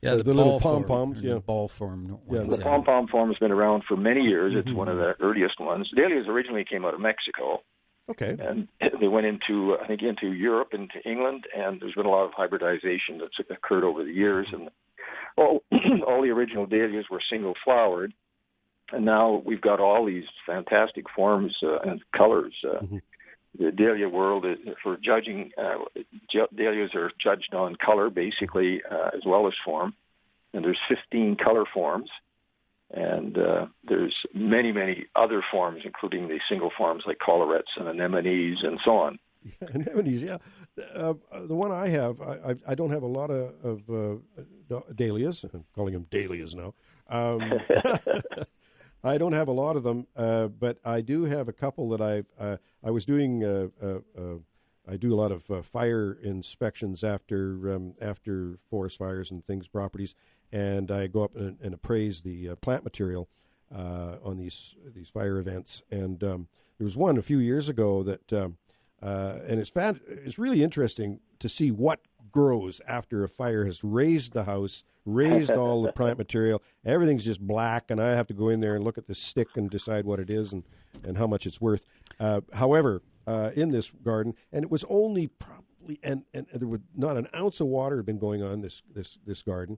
Yeah, the little pom-poms. The ball form ones. The pom-pom form has been around for many years. It's one of the earliest ones. Dahlias originally came out of Mexico. Okay. And they went into Europe, into England, and there's been a lot of hybridization that's occurred over the years. And all the original dahlias were single-flowered, and now we've got all these fantastic forms and colors. The dahlia world, for judging, dahlias are judged on color, basically, as well as form. And there's 15 color forms. And there's many, many other forms, including the single forms like collarettes and anemones and so on. Yeah, anemones, yeah. The one I have, I don't have a lot of dahlias. I'm calling them dahlias now. I don't have a lot of them, but I do have a couple that I was doing. I do a lot of fire inspections after forest fires and things, properties, and I go up and appraise the plant material on these fire events. And there was one a few years ago that, and it's really interesting to see what grows after a fire has razed the house, razed all the plant material. Everything's just black, and I have to go in there and look at the stick and decide what it is and how much it's worth. However, in this garden, and it was only probably, and there was not an ounce of water had been going on this garden.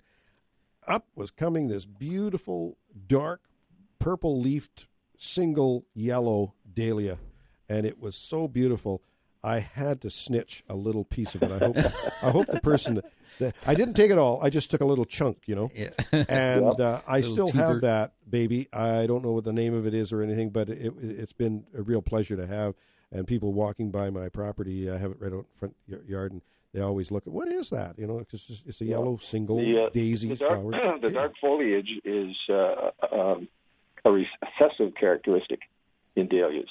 Up was coming this beautiful, dark, purple-leafed, single yellow dahlia, and it was so beautiful. I had to snitch a little piece of it. I hope the person I didn't take it all. I just took a little chunk, Yeah. And I still have that baby. I don't know what the name of it is or anything, but it's been a real pleasure to have. And people walking by my property, I have it right out in front yard, and they always look at, what is that? It's a yellow single daisy flower. The dark foliage is a recessive characteristic in dahlias.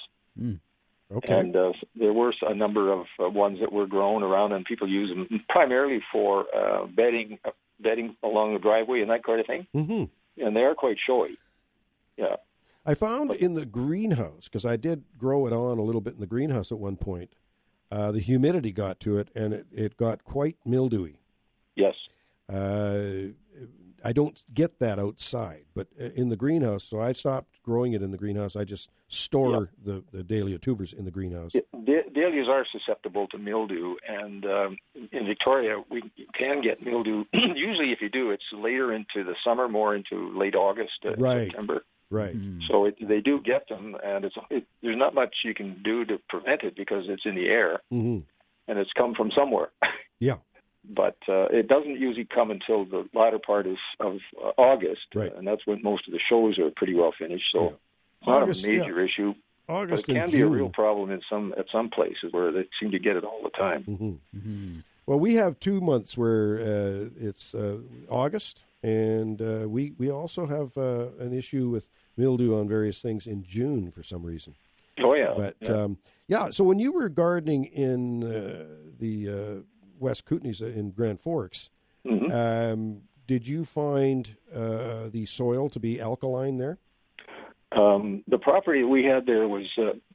Okay. And there were a number of ones that were grown around, and people use them primarily for bedding along the driveway and that kind of thing. And they are quite showy. Yeah. I found in the greenhouse, because I did grow it on a little bit in the greenhouse at one point, the humidity got to it, and it got quite mildewy. Yes. I don't get that outside, but in the greenhouse, so I stopped growing it in the greenhouse. I just store the dahlia tubers in the greenhouse. Dahlias are susceptible to mildew, and in Victoria, we can get mildew. Usually, if you do, it's later into the summer, more into late August, September. Right. So they do get them, and there's not much you can do to prevent it because it's in the air, and it's come from somewhere. Yeah. But it doesn't usually come until the latter part of August, right. And that's when most of the shows are pretty well finished. So it's not a major issue, August but it can be a real problem at some places where they seem to get it all the time. Well, we have 2 months where it's August, and we also have an issue with mildew on various things in June for some reason. Oh, yeah. But, so when you were gardening in the West Kootenays in Grand Forks, did you find the soil to be alkaline there? The property we had there was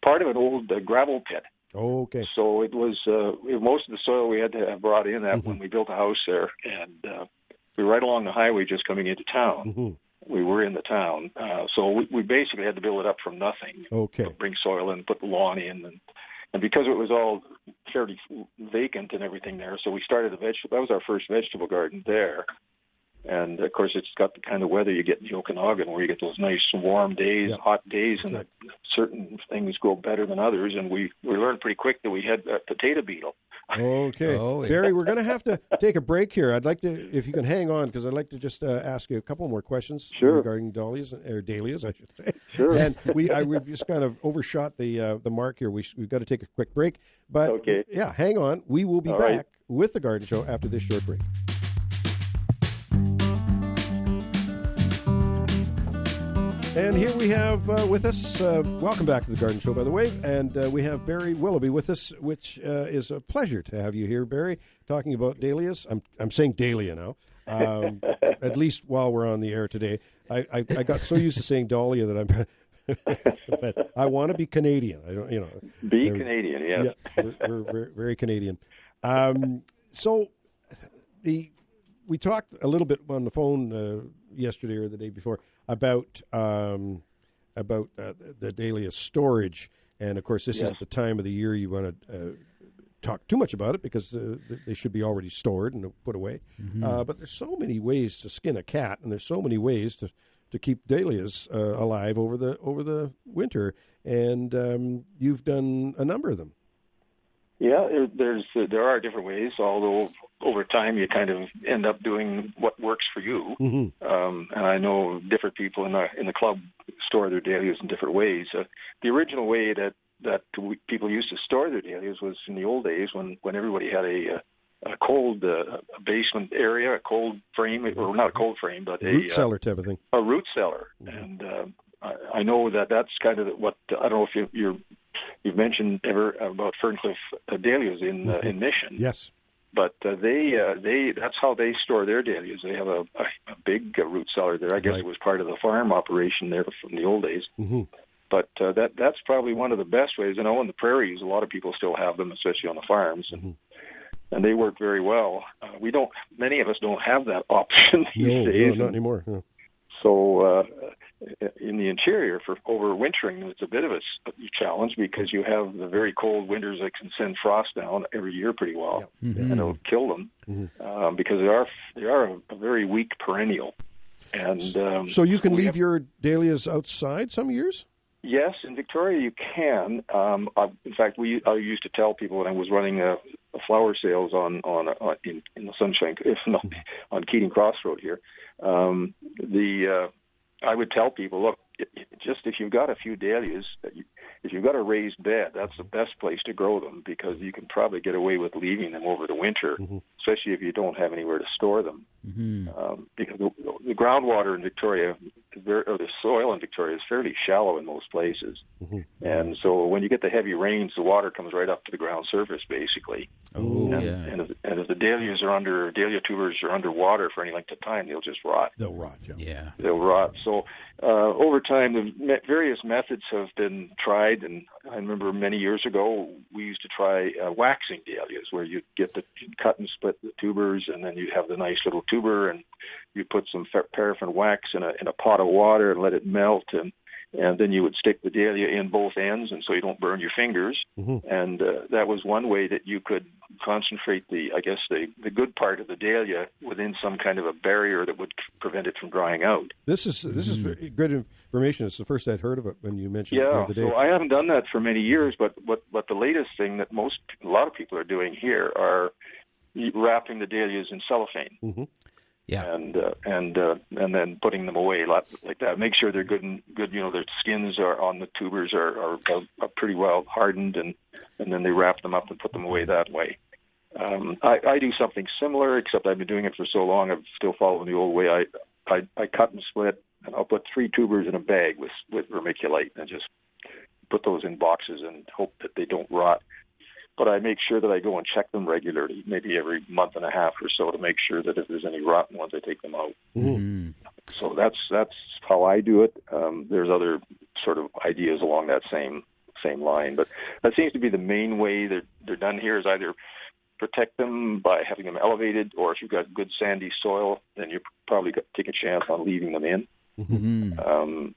part of an old gravel pit. Oh, okay. So it was most of the soil we had to have brought in that when we built a house there, and we were right along the highway just coming into town. We were in the town, so we basically had to build it up from nothing. Okay. Bring soil in, put the lawn in, and because it was all fairly vacant and everything there, so we started a vegetable. That was our first vegetable garden there. And, of course, it's got the kind of weather you get in the Okanagan where you get those nice warm days, hot days, and certain things grow better than others. And we learned pretty quick that we had a potato beetle. Okay. Barry, we're going to have to take a break here. I'd like to, if you can hang on, because I'd like to just ask you a couple more questions regarding dahlias, or dahlias, I should say. Sure. And we've just kind of overshot the mark here. We've got to take a quick break. But, yeah, hang on. We will be back with The Garden Show after this short break. And here we have with us, welcome back to The Garden Show, by the way, and we have Barry Willoughby with us, which is a pleasure to have you here, Barry, talking about dahlias. I'm saying dahlia now, at least while we're on the air today. I got so used to saying dahlia that but I want to be Canadian. I don't, Be Canadian, yes. Yeah, we're very Canadian. So we talked a little bit on the phone yesterday or the day before about the dahlia storage, and of course this isn't the time of the year you want to talk too much about it because they should be already stored and put away. But there's so many ways to skin a cat, and there's so many ways to keep dahlias alive over the winter, and you've done a number of them. Yeah, there are different ways, although over time you kind of end up doing what works for you. And I know different people in the club store their dahlias in different ways. The original way that people used to store their dahlias was in the old days when everybody had a cold basement area, a cold frame, or not a cold frame, but root cellar type of thing. A root cellar, and I know that's kind of what I don't know if you've mentioned ever about Ferncliff dahlias in Mission. Yes. But that's how they store their dahlias. They have a big root cellar there. I guess it was part of the farm operation there from the old days. But that's probably one of the best ways. I know in the prairies, a lot of people still have them, especially on the farms, and they work very well. Many of us don't have that option these days. No, not anymore. No. So in the interior for overwintering, it's a bit of a challenge because you have the very cold winters that can send frost down every year pretty well, and it'll kill them because they are a very weak perennial. And so you can leave your dahlias outside some years? Yes, in Victoria you can. In fact, I used to tell people when I was running flower sales in the Sunshine, on Keating Crossroad here. I would tell people, look, just if you've got a few dahlias, if you've got a raised bed, that's the best place to grow them because you can probably get away with leaving them over the winter, especially if you don't have anywhere to store them. Because the groundwater in Victoria, or the soil in Victoria, is fairly shallow in most places. And so when you get the heavy rains, the water comes right up to the ground surface, basically. And if the dahlia tubers are underwater for any length of time, they'll just rot. They'll rot, yeah. They'll rot. So over time, the various methods have been tried, and I remember many years ago, we used to try waxing dahlias, where you'd cut and split the tubers, and then you'd have the nice little tuber, and you put some paraffin wax in a pot of water and let it melt, and then you would stick the dahlia in both ends, and so you don't burn your fingers. And that was one way that you could concentrate the good part of the dahlia within some kind of a barrier that would prevent it from drying out. This is very good information. It's the first I'd heard of it when you mentioned it the other day. So I haven't done that for many years, but the latest thing that a lot of people are doing here are wrapping the dahlias in cellophane. And then putting them away like that. Make sure they're good. Their skins are on the tubers are pretty well hardened, and then they wrap them up and put them away that way. I do something similar, except I've been doing it for so long. I'm still following the old way. I cut and split, and I'll put 3 tubers in a bag with vermiculite, and just put those in boxes and hope that they don't rot. but I make sure that I go and check them regularly, maybe every month and a half or so, to make sure that if there's any rotten ones, I take them out. Mm-hmm. So that's how I do it. There's other sort of ideas along that same line, but that seems to be the main way that they're done here, is either protect them by having them elevated, or if you've got good sandy soil, then you probably take a chance on leaving them in. Mm-hmm.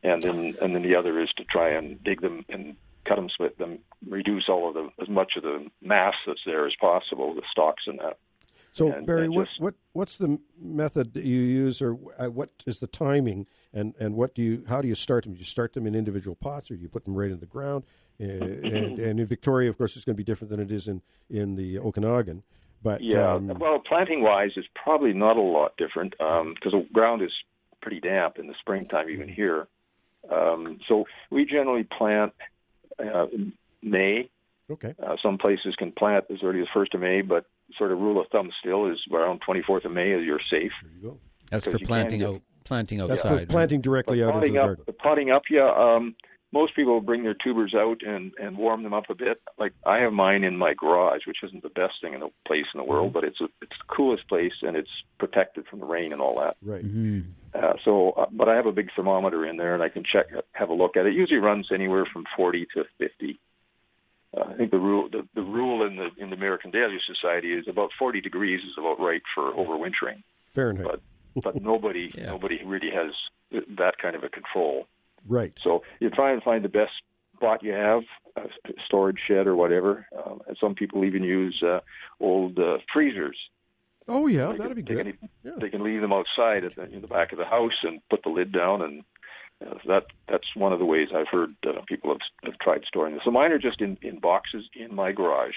And then the other is to try and dig them and cut them, split them, reduce as much of the mass that's there as possible, the stalks and that. So, Barry, what's the method that you use, or what is the timing, and how do you start them? Do you start them in individual pots, or do you put them right in the ground? And in Victoria, of course, it's going to be different than it is in the Okanagan. But well, planting-wise, it's probably not a lot different because the ground is pretty damp in the springtime, even here. So we generally plant in May. Okay. Some places can plant as early as 1st of May, but sort of rule of thumb still is around 24th of May you're safe. There you go. That's for planting outside. That's for planting directly out into the garden. Potting up, most people bring their tubers out and warm them up a bit. Like I have mine in my garage, which isn't the best thing in the place in the world, but it's the coolest place, and it's protected from the rain and all that. Right. Mm-hmm. But I have a big thermometer in there, and I can have a look at it. It usually runs anywhere from 40 to 50. I think the rule in the American Dahlia Society is about 40 degrees is about right for overwintering. Fahrenheit. But nobody really has that kind of a control. Right. So you try and find the best spot you have, a storage shed or whatever. And some people even use old freezers. Oh yeah, that'd be good. They can leave them outside in the back of the house and put the lid down, and that's one of the ways I've heard people have tried storing this. So mine are just in boxes in my garage.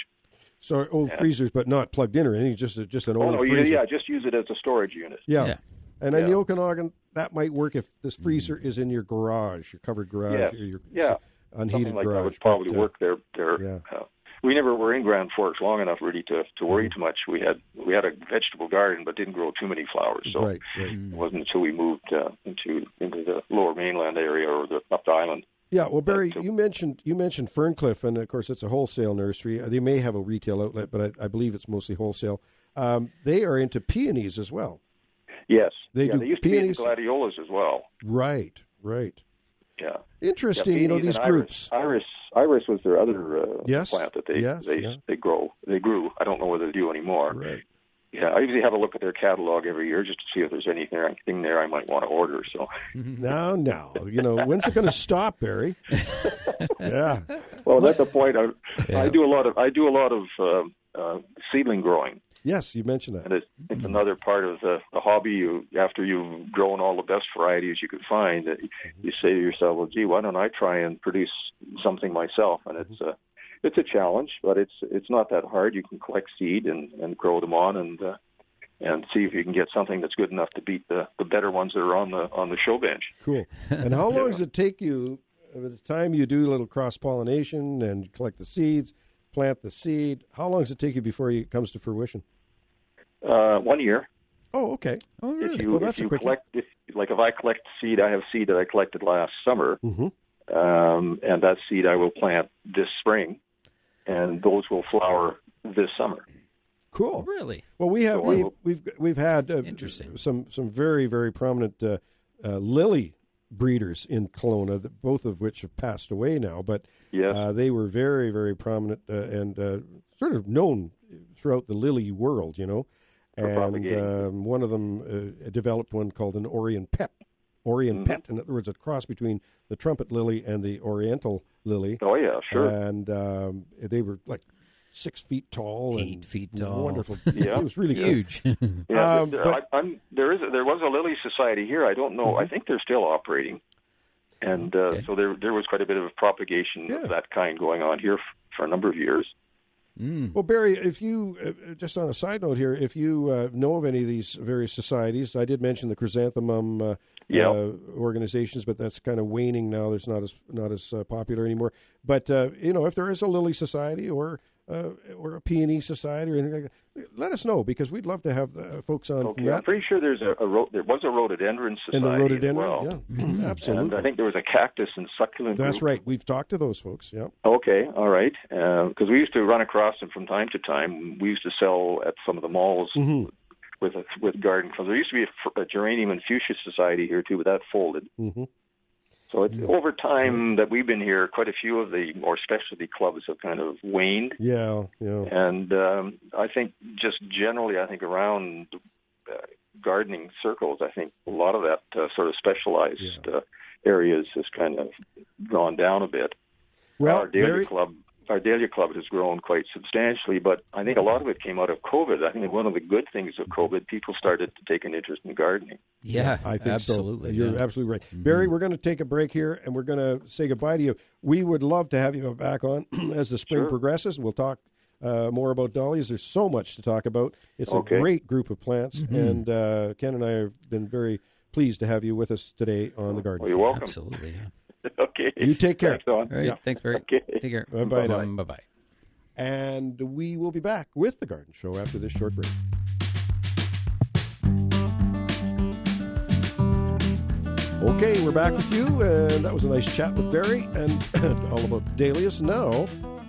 So old freezers, but not plugged in or anything, just an old freezer. Just use it as a storage unit. Yeah. And in the Okanagan, that might work if this freezer is in your garage, your covered garage, your unheated something like garage. That would probably work there. We never were in Grand Forks long enough really to worry too much. We had a vegetable garden, but didn't grow too many flowers. So right. It wasn't until we moved into the lower mainland area or up the island. Yeah, well, Barry, you mentioned Ferncliff, and of course it's a wholesale nursery. They may have a retail outlet, but I believe it's mostly wholesale. They are into peonies as well. Yes, they do. They used peonies. To be into gladiolas as well. Right. Yeah, interesting. These groups. Iris was their other plant that they grew. I don't know whether they do anymore. Right. Yeah, I usually have a look at their catalog every year just to see if there's anything there I might want to order. So now, when's it going to stop, Barry? Yeah. Well, that's the point. I do a lot of seedling growing. Yes, you mentioned that. And it's another part of the hobby. After you've grown all the best varieties you could find, you say to yourself, well, gee, why don't I try and produce something myself? And it's a challenge, but it's not that hard. You can collect seed and grow them on and see if you can get something that's good enough to beat the better ones that are on the show bench. Cool. And how long does it take you, by the time you do a little cross-pollination and collect the seeds, plant the seed, how long does it take you before it comes to fruition? 1 year. Oh, okay. Oh, really? If I collect seed, I have seed that I collected last summer, and that seed I will plant this spring, and those will flower this summer. Cool. Really? Well, we've had some very, very prominent lily breeders in Kelowna, both of which have passed away now, but they were very, very prominent and sort of known throughout the lily world, And one of them developed one called an Orient Pet. Pet, in other words, a cross between the trumpet lily and the oriental lily. Oh, yeah, sure. And they were like 6 feet tall. 8 feet tall. Wonderful. Yeah. It was really huge. There was a lily society here. I don't know. I think they're still operating. And so there was quite a bit of propagation of that kind going on here for a number of years. Well, Barry, if you, just on a side note here, if you know of any of these various societies, I did mention the chrysanthemum organizations, but that's kind of waning now. There's not as popular anymore. But, if there is a lily society or or a P&E society or anything like that, let us know, because we'd love to have the folks on. Okay, from I'm pretty sure there was a rhododendron society in the rhododendron, as well. yeah, absolutely. And I think there was a cactus and succulent That's group. right. We've talked to those folks, yeah. Okay, all right. Because we used to run across them from time to time. We used to sell at some of the malls with garden clubs. There used to be a geranium and fuchsia society here too, but that folded. Mm-hmm. So it's over time that we've been here, quite a few of the more specialty clubs have kind of waned. Yeah, yeah. And I think just generally, I think around gardening circles, I think a lot of that sort of specialized areas has kind of gone down a bit. Well, Our Dahlia Club has grown quite substantially, but I think a lot of it came out of COVID. I think one of the good things of COVID, people started to take an interest in gardening. Yeah, I think absolutely. So. You're absolutely right. Barry, we're going to take a break here, and we're going to say goodbye to you. We would love to have you back on as the spring progresses. We'll talk more about dahlias. There's so much to talk about. It's a great group of plants, and Ken and I have been very pleased to have you with us today on the Garden Show. You're welcome. Absolutely, yeah. Okay. You take care. Thanks, Don. All right, thanks, Barry. Okay. Take care. Bye-bye now. Bye-bye. And we will be back with the Garden Show after this short break. Okay, we're back with you, and that was a nice chat with Barry and all about dahlias. Now,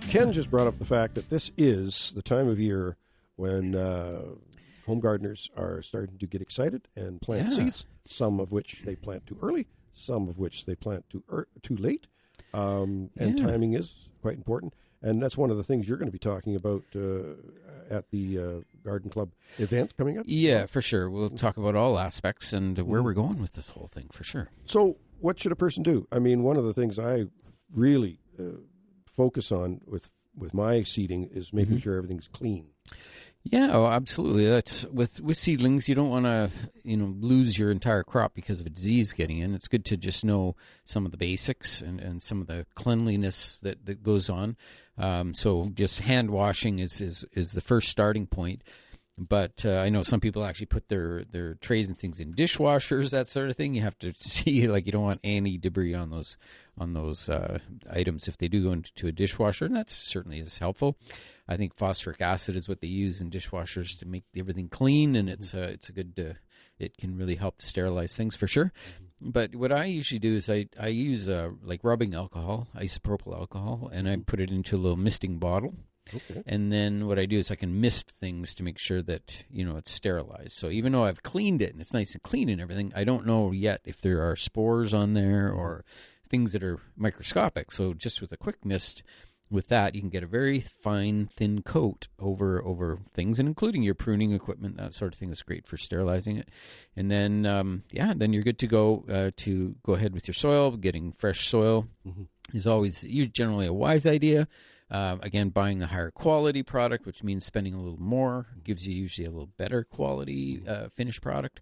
Ken just brought up the fact that this is the time of year when home gardeners are starting to get excited and plant seeds, some of which they plant too early, some of which they plant too late, and timing is quite important. And that's one of the things you're going to be talking about at the Garden Club event coming up? Yeah, for sure. We'll talk about all aspects and where we're going with this whole thing, for sure. So what should a person do? I mean, one of the things I really focus on with my seeding is making sure everything's clean. Yeah, oh, absolutely. That's with seedlings. You don't want to, lose your entire crop because of a disease getting in. It's good to just know some of the basics and some of the cleanliness that goes on. So just hand washing is the first starting point. But I know some people actually put their trays and things in dishwashers, that sort of thing. You have to see, you don't want any debris on those items if they do go into a dishwasher, and that certainly is helpful. I think phosphoric acid is what they use in dishwashers to make everything clean, and it's a good. It can really help to sterilize things for sure. But what I usually do is I use like rubbing alcohol, isopropyl alcohol, and I put it into a little misting bottle. Okay. And then what I do is I can mist things to make sure that, it's sterilized. So even though I've cleaned it and it's nice and clean and everything, I don't know yet if there are spores on there or things that are microscopic. So just with a quick mist, with that, you can get a very fine, thin coat over things, and including your pruning equipment, that sort of thing is great for sterilizing it. And then, then you're good to go ahead with your soil. Getting fresh soil is always generally a wise idea. Again, buying the higher quality product, which means spending a little more, gives you usually a little better quality finished product.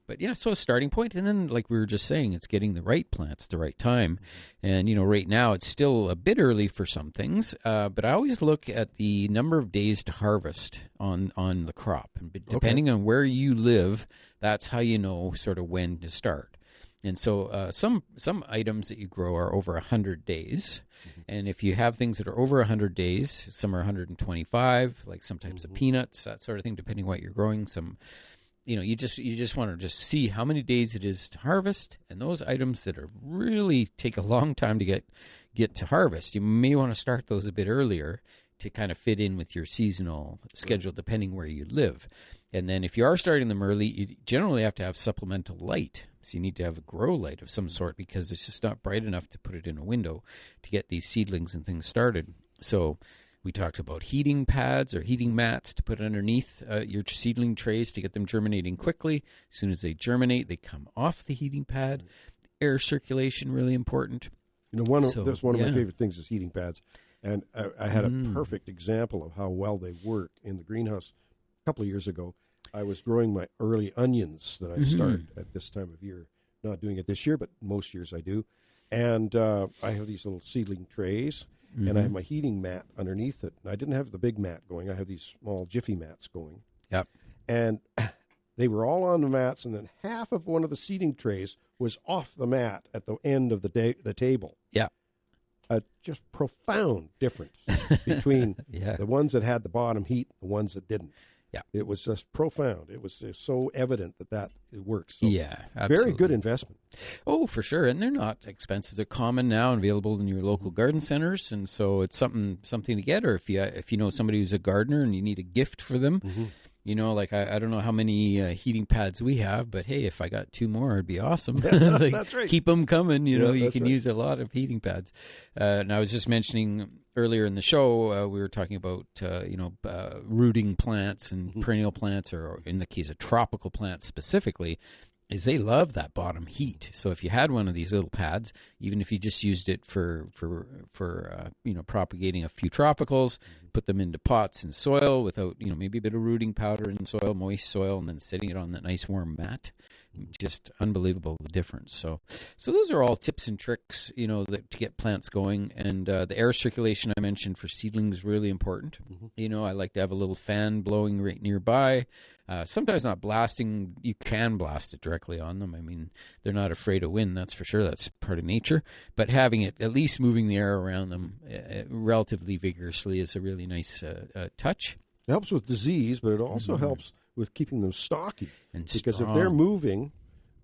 But yeah, so a starting point. And then, like we were just saying, it's getting the right plants at the right time. And, right now it's still a bit early for some things. But I always look at the number of days to harvest on the crop. And depending on where you live, that's how you know sort of when to start. And so some items that you grow are over 100 days. And if you have things that are over 100 days, some are 125, like some types of peanuts, that sort of thing, depending what you're growing. Some, you just want to just see how many days it is to harvest. And those items that are really take a long time to get to harvest, you may want to start those a bit earlier to kind of fit in with your seasonal schedule, depending where you live. And then if you are starting them early, you generally have to have supplemental light. So you need to have a grow light of some sort because it's just not bright enough to put it in a window to get these seedlings and things started. So we talked about heating pads or heating mats to put underneath your seedling trays to get them germinating quickly. As soon as they germinate, they come off the heating pad. Air circulation, really important. That's one of my favorite things is heating pads. And I had a perfect example of how well they work in the greenhouse a couple of years ago. I was growing my early onions that I started at this time of year. Not doing it this year, but most years I do. And I have these little seedling trays, and I have my heating mat underneath it. And I didn't have the big mat going. I have these small jiffy mats going. Yep. And they were all on the mats, and then half of one of the seeding trays was off the mat at the end of the table. Yeah. a just profound difference between the ones that had the bottom heat and the ones that didn't. Yeah. It was just profound. It was just so evident that it works. So absolutely. Very good investment. Oh, for sure. And they're not expensive. They're common now and available in your local garden centers. And so it's something to get. Or if you know somebody who's a gardener and you need a gift for them, you know, like I don't know how many heating pads we have, but hey, if I got 2 more, it'd be awesome. Like, that's right. Keep them coming. You know, you can right. use a lot of heating pads. And I was just mentioning earlier in the show, we were talking about, rooting plants and perennial plants, or in the case of tropical plants specifically, is they love that bottom heat. So if you had one of these little pads, even if you just used it for propagating a few tropicals, put them into pots and soil without, maybe a bit of rooting powder in soil, moist soil, and then setting it on that nice warm mat. Just unbelievable, the difference. So those are all tips and tricks, to get plants going. And the air circulation I mentioned for seedlings, really important. I like to have a little fan blowing right nearby. Sometimes not blasting. You can blast it directly on them. I mean, they're not afraid of wind, that's for sure. That's part of nature. But having it, at least moving the air around them relatively vigorously, is a really nice touch. It helps with disease, but it also helps with keeping them stocky. And because strong. if they're moving,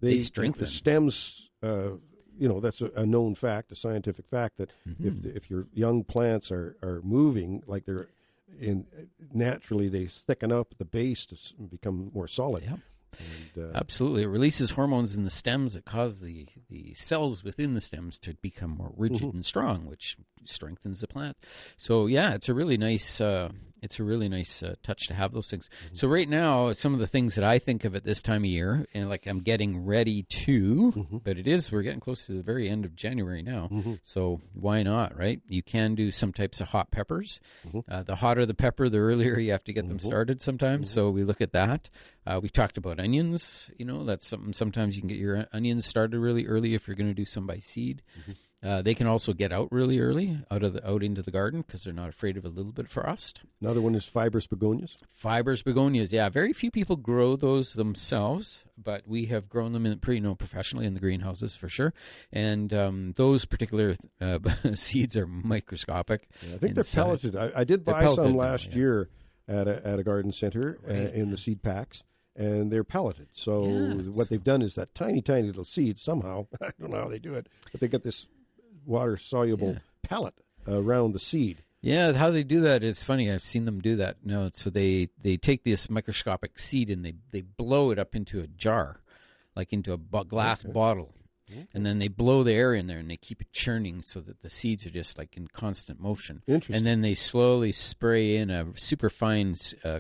they strengthen. The stems, that's a known fact, a scientific fact, that if your young plants are moving, like they're naturally they thicken up at the base to become more solid. Yeah. And, absolutely. It releases hormones in the stems that cause the cells within the stems to become more rigid and strong, which strengthens the plant. So yeah, it's a really nice touch to have those things. So right now, some of the things that I think of at this time of year, and like I'm getting ready to, but we're getting close to the very end of January now. So why not, right? You can do some types of hot peppers. The hotter the pepper, the earlier you have to get them started sometimes. So we look at that. We've talked about onions. That's something. Sometimes you can get your onions started really early if you're going to do some by seed. They can also get out really early out into the garden because they're not afraid of a little bit of frost. Another one is fibrous begonias. Fibrous begonias, yeah. Very few people grow those themselves, but we have grown them professionally in the greenhouses for sure. And those particular seeds are microscopic. Yeah, I think they're pelleted. I did buy some last year at a garden center in the seed packs. And they're pelleted. So what they've done is that tiny, tiny little seed, somehow, I don't know how they do it, but they get this water-soluble pellet around the seed. Yeah, how they do that is funny. I've seen them do that. No, so they take this microscopic seed and they blow it up into a jar, like into a glass bottle. And then they blow the air in there and they keep it churning so that the seeds are just like in constant motion. Interesting. And then they slowly spray in a super fine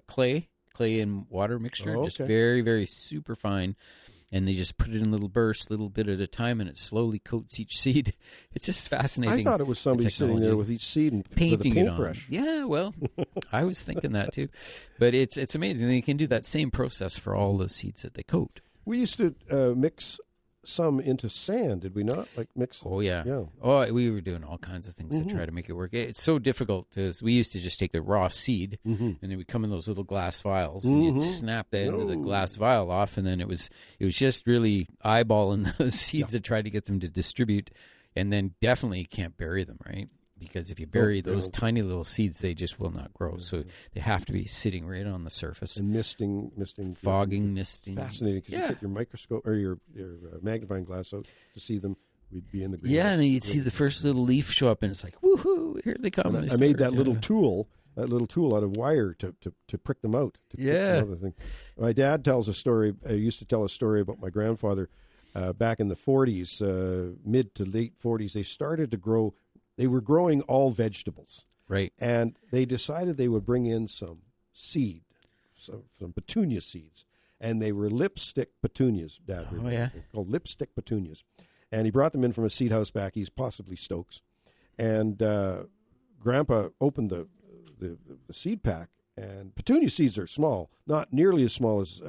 clay and water mixture, just very, very super fine. And they just put it in little bursts, little bit at a time, and it slowly coats each seed. It's just fascinating. I thought it was somebody sitting there with each seed and painting with a it on. paintbrush. Yeah, well, I was thinking that too. But it's amazing. They can do that same process for all the seeds that they coat. We used to mix some into sand, did we not? Like mix. Oh yeah. Oh, we were doing all kinds of things to try to make it work. It's so difficult because we used to just take the raw seed and then we'd come in those little glass vials and you'd snap the end of the glass vial off, and then it was just really eyeballing those seeds to try to get them to distribute, and then definitely can't bury them, right? Because if you bury those tiny little seeds, they just will not grow. So they have to be sitting right on the surface. And misting. Fogging, misting. Fascinating, because you put your microscope or your magnifying glass out to see them. We'd be in the greenhouse. Yeah, and then you'd see the first little leaf show up, and it's like, woohoo, here they come. I made that little tool out of wire to prick them out. Thing. My dad tells a story. Used to tell a story about my grandfather back in the 40s, mid to late 40s. They started to grow. They were growing all vegetables. Right. And they decided they would bring in some seed, some petunia seeds. And they were lipstick petunias, Dad. They're called lipstick petunias. And he brought them in from a seed house back east, possibly Stokes. And Grandpa opened the seed pack, and petunia seeds are small, not nearly as small as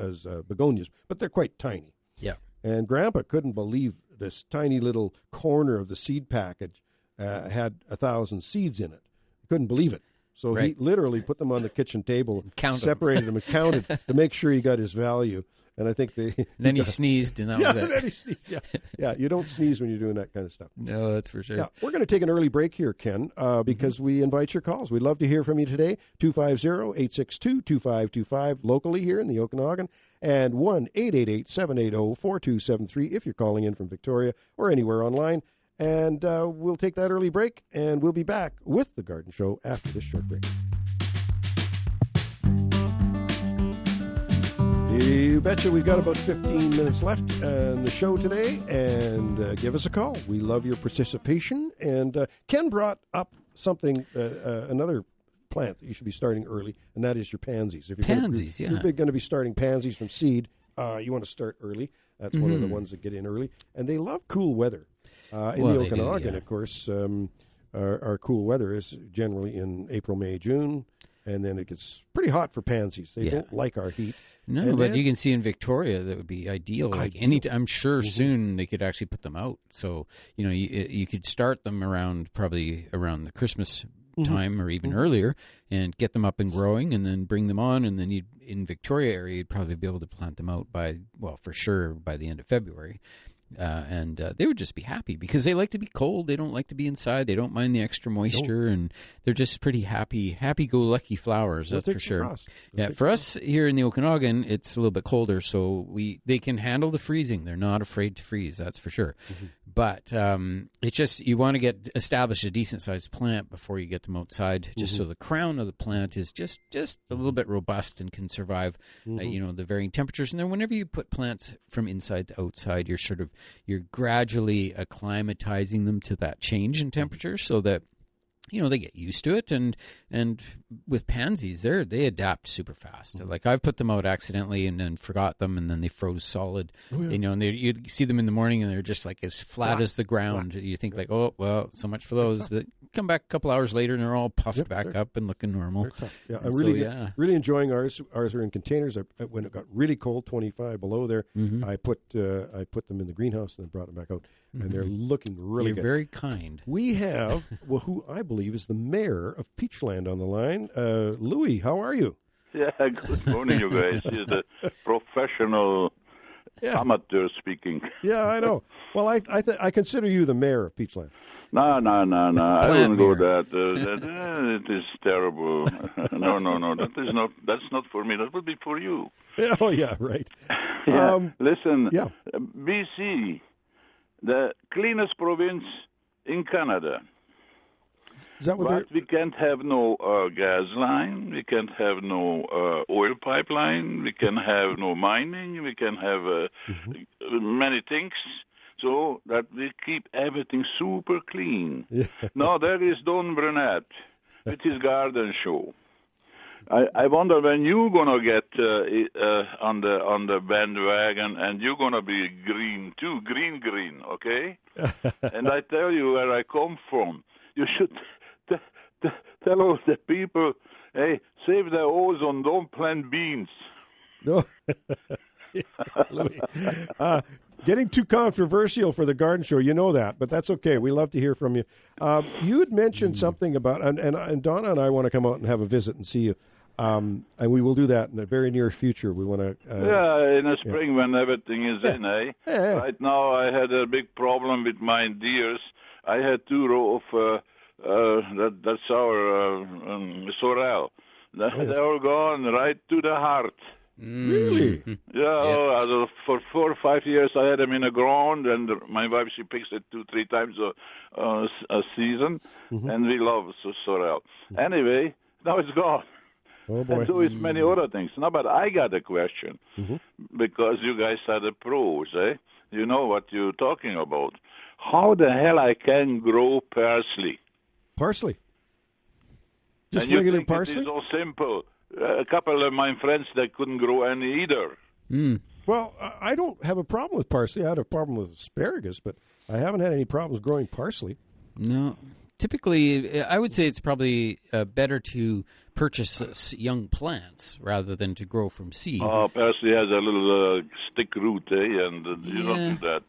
begonias, but they're quite tiny. Yeah. And Grandpa couldn't believe this tiny little corner of the seed package had 1,000 seeds in it. He couldn't believe it. So he literally put them on the kitchen table, separated them and counted to make sure he got his value. And I think then he sneezed, and that was it. Then he sneezed. Yeah. You don't sneeze when you're doing that kind of stuff. No, that's for sure. Yeah, we're going to take an early break here, Ken, because we invite your calls. We'd love to hear from you today. 250-862-2525 locally here in the Okanagan, and 1-888-780-4273 if you're calling in from Victoria or anywhere online. And we'll take that early break, and we'll be back with the Garden Show after this short break. You betcha. We've got about 15 minutes left in the show today, and give us a call. We love your participation. And Ken brought up something, another plant that you should be starting early, and that is your pansies. If you're going to be starting pansies from seed, you want to start early. That's one of the ones that get in early. And they love cool weather. In the Okanagan, of course, our cool weather is generally in April, May, June. And then it gets pretty hot for pansies. They don't like our heat. No, but you can see in Victoria that would be ideal. Like I'm sure soon they could actually put them out. So you could start them probably around the Christmas time or even earlier, and get them up and growing, and then bring them on. And then in Victoria area, you'd probably be able to plant them out for sure by the end of February. And they would just be happy because they like to be cold. They don't like to be inside. They don't mind the extra moisture, and they're just pretty happy-go-lucky flowers. That's for sure. For us here in the Okanagan, it's a little bit colder, so they can handle the freezing. They're not afraid to freeze. That's for sure. But it's just you want to establish a decent-sized plant before you get them outside, just so the crown of the plant is just a little bit robust and can survive, the varying temperatures. And then whenever you put plants from inside to outside, you're gradually acclimatizing them to that change in temperature, so that they get used to it. And with pansies, they adapt super fast. Like I've put them out accidentally and then forgot them, and then they froze solid. And you see them in the morning and they're just like as flat as the ground. You think like, oh well, so much for those. But come back a couple hours later and they're all puffed back up and looking normal. Yeah, I'm really enjoying ours. Ours are in containers. When it got really cold, 25 below there, I put them in the greenhouse and then brought them back out, and they're looking really good. You're very kind. We have who I believe is the mayor of Peachland on the line. Louis, how are you? Yeah, good morning, you guys. He's the professional amateur speaking. Yeah, I know. Well, I consider you the mayor of Peachland. No. I wouldn't go that. It is terrible. No. That's not for me. That would be for you. Oh, yeah, right. Listen, BC, the cleanest province in Canada. Is that what we can't have no gas line. We can't have no oil pipeline. We can have no mining. We can have many things. So that we keep everything super clean. Yeah. Now there is Don Burnett with his garden show. I wonder when you're gonna get on the bandwagon, and you're gonna be green too, green, okay? And I tell you where I come from. You should tell all the people, hey, save the ozone, don't plant beans. No. Getting too controversial for the garden show, you know that, but that's okay. We love to hear from you. You had mentioned something about, and Donna and I want to come out and have a visit and see you, and we will do that in the very near future. We want to. In the spring when everything is in, eh? Yeah. Right now I had a big problem with my deers. I had 2 rows of that's our sorrel. They're all gone right to the heart. Really? Yeah. For 4 or 5 years, I had them in the ground, and my wife, she picks it 2-3 times a season, and we love sorrel. Anyway, now it's gone. Oh, boy. And so is many other things. Now, but I got a question, because you guys are the pros, eh? You know what you're talking about. How the hell I can grow parsley? Parsley? Just and regular you think parsley? It is so simple. A couple of my friends, they couldn't grow any either. Well, I don't have a problem with parsley. I had a problem with asparagus, but I haven't had any problems growing parsley. No. Typically, I would say it's probably better to purchase young plants rather than to grow from seed. Oh, parsley has a little stick root, eh? And you don't do that.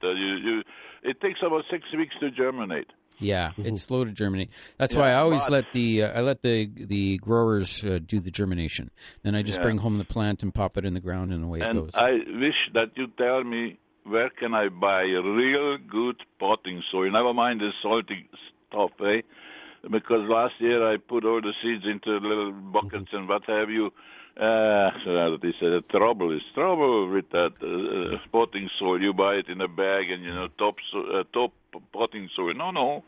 It takes about 6 weeks to germinate. Yeah, it's slow to germinate. That's why I always let the growers do the germination. Then I just bring home the plant and pop it in the ground, and away it goes. I wish that you tell me where can I buy a real good potting soil. Never mind the salty stuff, eh? Because last year I put all the seeds into little buckets and what have you. So they said the trouble with that potting soil. You buy it in a bag and top potting soil. No,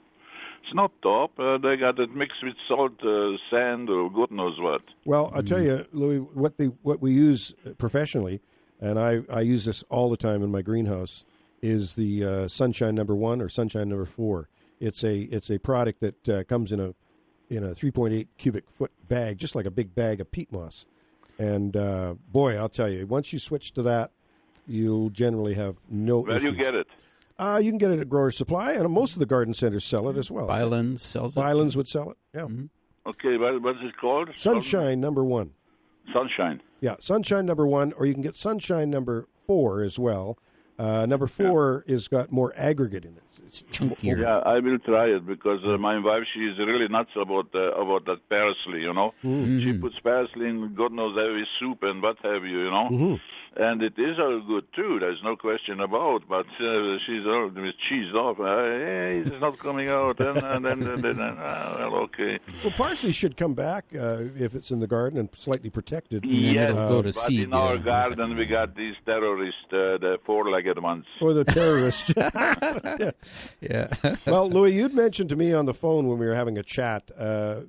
it's not top. They got it mixed with salt, sand, or God knows what. Well, I'll tell you, Louis, what we use professionally, and I use this all the time in my greenhouse, is the Sunshine No. 1 or Sunshine No. 4. It's a product that comes in a 3.8 cubic foot bag, just like a big bag of peat moss. And boy, I'll tell you, once you switch to that, you'll generally have no issues. Where do you get it? You can get it at Growers Supply, and most of the garden centers sell it as well. Bylands sells it. Bylands would sell it, yeah. Mm-hmm. Okay, what's it called? Sunshine No. 1. Sunshine. Yeah, Sunshine No. 1, or you can get Sunshine No. 4 as well. Number 4 is got more aggregate in it. It's chunkier. Yeah, I will try it because my wife, she is really nuts about that parsley, Mm-hmm. She puts parsley in God knows every soup and what have you, Mm-hmm. And it is all good too. There's no question about. But she's all cheesed off. Hey, it's not coming out. And then well, okay. Well, parsley should come back if it's in the garden and slightly protected. Yes, it'll go to but seed. in our garden we got these terrorists, the four-legged ones. Or the terrorist. Yeah. Well, Louis, you'd mentioned to me on the phone when we were having a chat,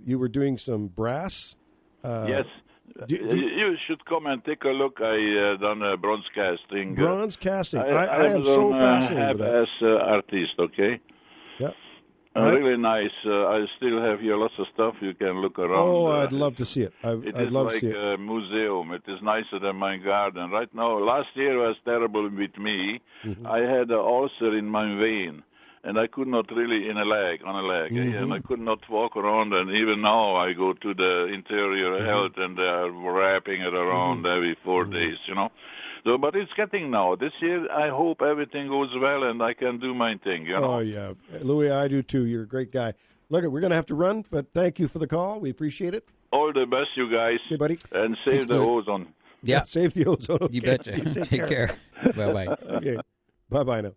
you were doing some brass. Yes. You should come and take a look. I done a bronze casting. Bronze casting. I am so fascinated with that. As artist, okay? Yeah. Really nice. I still have here lots of stuff you can look around. Oh, I'd love to see it. I'd love to see it. It is like a museum. It is nicer than my garden. Right now, last year was terrible with me. Mm-hmm. I had an ulcer in my vein. And I could not really on a leg, mm-hmm. and I could not walk around. And even now, I go to the interior health, and they are wrapping it around every 4 days, So, but it's getting now. This year, I hope everything goes well, and I can do my thing. Oh yeah, Louis, I do too. You're a great guy. Look, we're going to have to run, but thank you for the call. We appreciate it. All the best, you guys. Hey, buddy. And save the ozone. Yeah, save the ozone. Okay. You betcha. Take care. Bye-bye. Okay. Bye-bye now.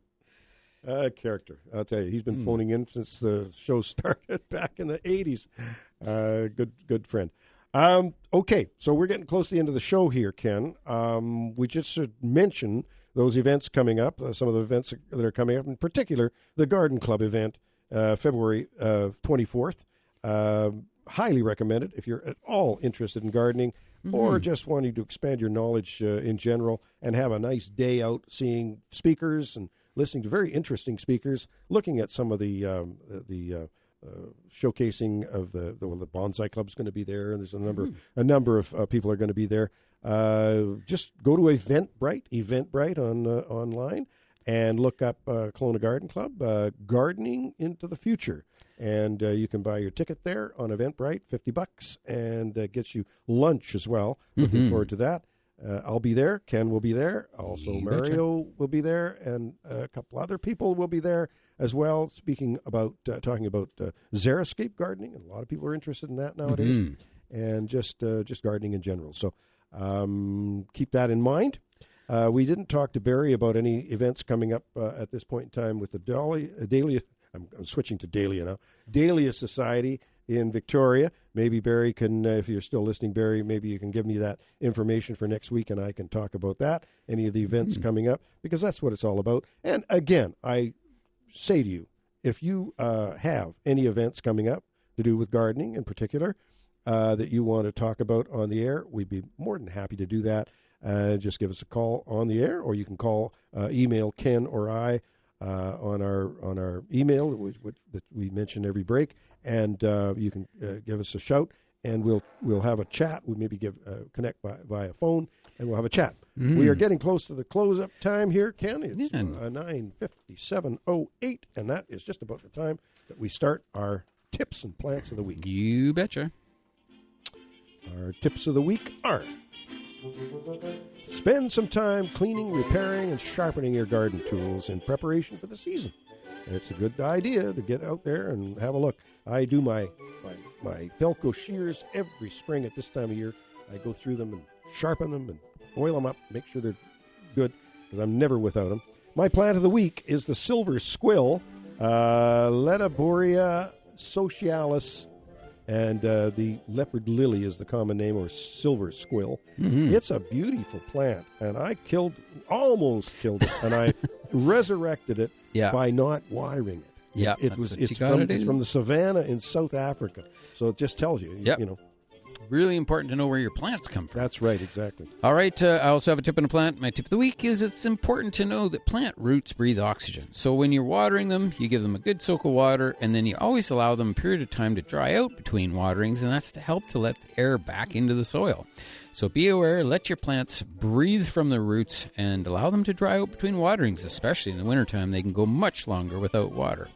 Character. I'll tell you, he's been phoning in since the show started back in the 80s. Good friend. Okay, so we're getting close to the end of the show here, Ken. We just should mention those events coming up, some of the events that are coming up, in particular, the Garden Club event, February 24th. Highly recommended if you're at all interested in gardening or just wanting to expand your knowledge in general and have a nice day out seeing speakers and listening to very interesting speakers, looking at some of the showcasing of the Bonsai Club's going to be there, and there's a number of people are going to be there. Just go to Eventbrite on online, and look up Kelowna Garden Club, Gardening into the Future, and you can buy your ticket there on Eventbrite, $50, and gets you lunch as well. Looking forward to that. I'll be there. Ken will be there. Also, Mario will be there, and a couple other people will be there as well. Talking about xeriscape gardening, and a lot of people are interested in that nowadays, and just gardening in general. So keep that in mind. We didn't talk to Barry about any events coming up at this point in time with the Dahlia. I'm switching to Dahlia now. Dahlia Society in Victoria. Maybe Barry can, if you're still listening, Barry, maybe you can give me that information for next week, and I can talk about that, any of the events coming up, because that's what it's all about. And again, I say to you, if you have any events coming up to do with gardening in particular that you want to talk about on the air, we'd be more than happy to do that. Just give us a call on the air, or you can email Ken or I on our email that we mention every break, and you can give us a shout, and we'll have a chat. We maybe connect via phone, and we'll have a chat. We are getting close to the close-up time here, Ken. It's 9:57:08, and that is just about the time that we start our tips and plants of the week. You betcha. Our tips of the week are: spend some time cleaning, repairing, and sharpening your garden tools in preparation for the season. it's a good idea to get out there and have a look. I do my Felco shears every spring at this time of year. I go through them and sharpen them and oil them up, make sure they're good, because I'm never without them. My plant of the week is the silver squill, Lediboria socialis, and the leopard lily is the common name, or silver squill. Mm-hmm. It's a beautiful plant, and I almost killed it, and I resurrected it by not watering it. Yeah, it's from the savannah in South Africa, so it just tells you, you know. Really important to know where your plants come from. That's right, exactly. All right, I also have a tip on a plant. My tip of the week is it's important to know that plant roots breathe oxygen. So when you're watering them, you give them a good soak of water, and then you always allow them a period of time to dry out between waterings, and that's to help to let the air back into the soil. So be aware, let your plants breathe from the roots and allow them to dry out between waterings, especially in the wintertime. They can go much longer without water.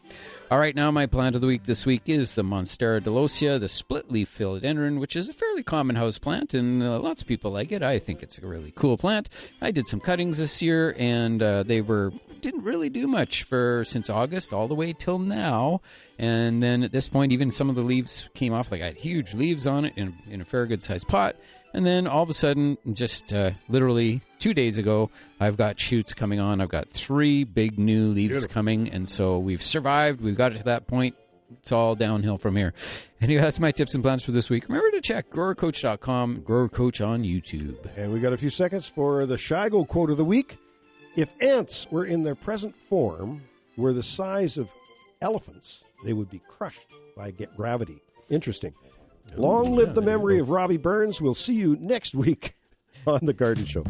All right, now my plant of the week this week is the Monstera dolosia, the split-leaf philodendron, which is a fairly common house plant, and lots of people like it. I think it's a really cool plant. I did some cuttings this year, and didn't really do much since August all the way till now. And then at this point, even some of the leaves came off. Like I had huge leaves on it in a fair good-sized pot. And then all of a sudden, just literally 2 days ago, I've got shoots coming on. I've got 3 big new leaves coming. And so we've survived. We've got it to that point. It's all downhill from here. Anyway, that's my tips and plans for this week. Remember to check growercoach.com, Grower Coach on YouTube. And we got a few seconds for the Shigo quote of the week. If ants were in their present form, were the size of elephants, they would be crushed by gravity. Interesting. Long live the memory of Robbie Burns. We'll see you next week on The Garden Show.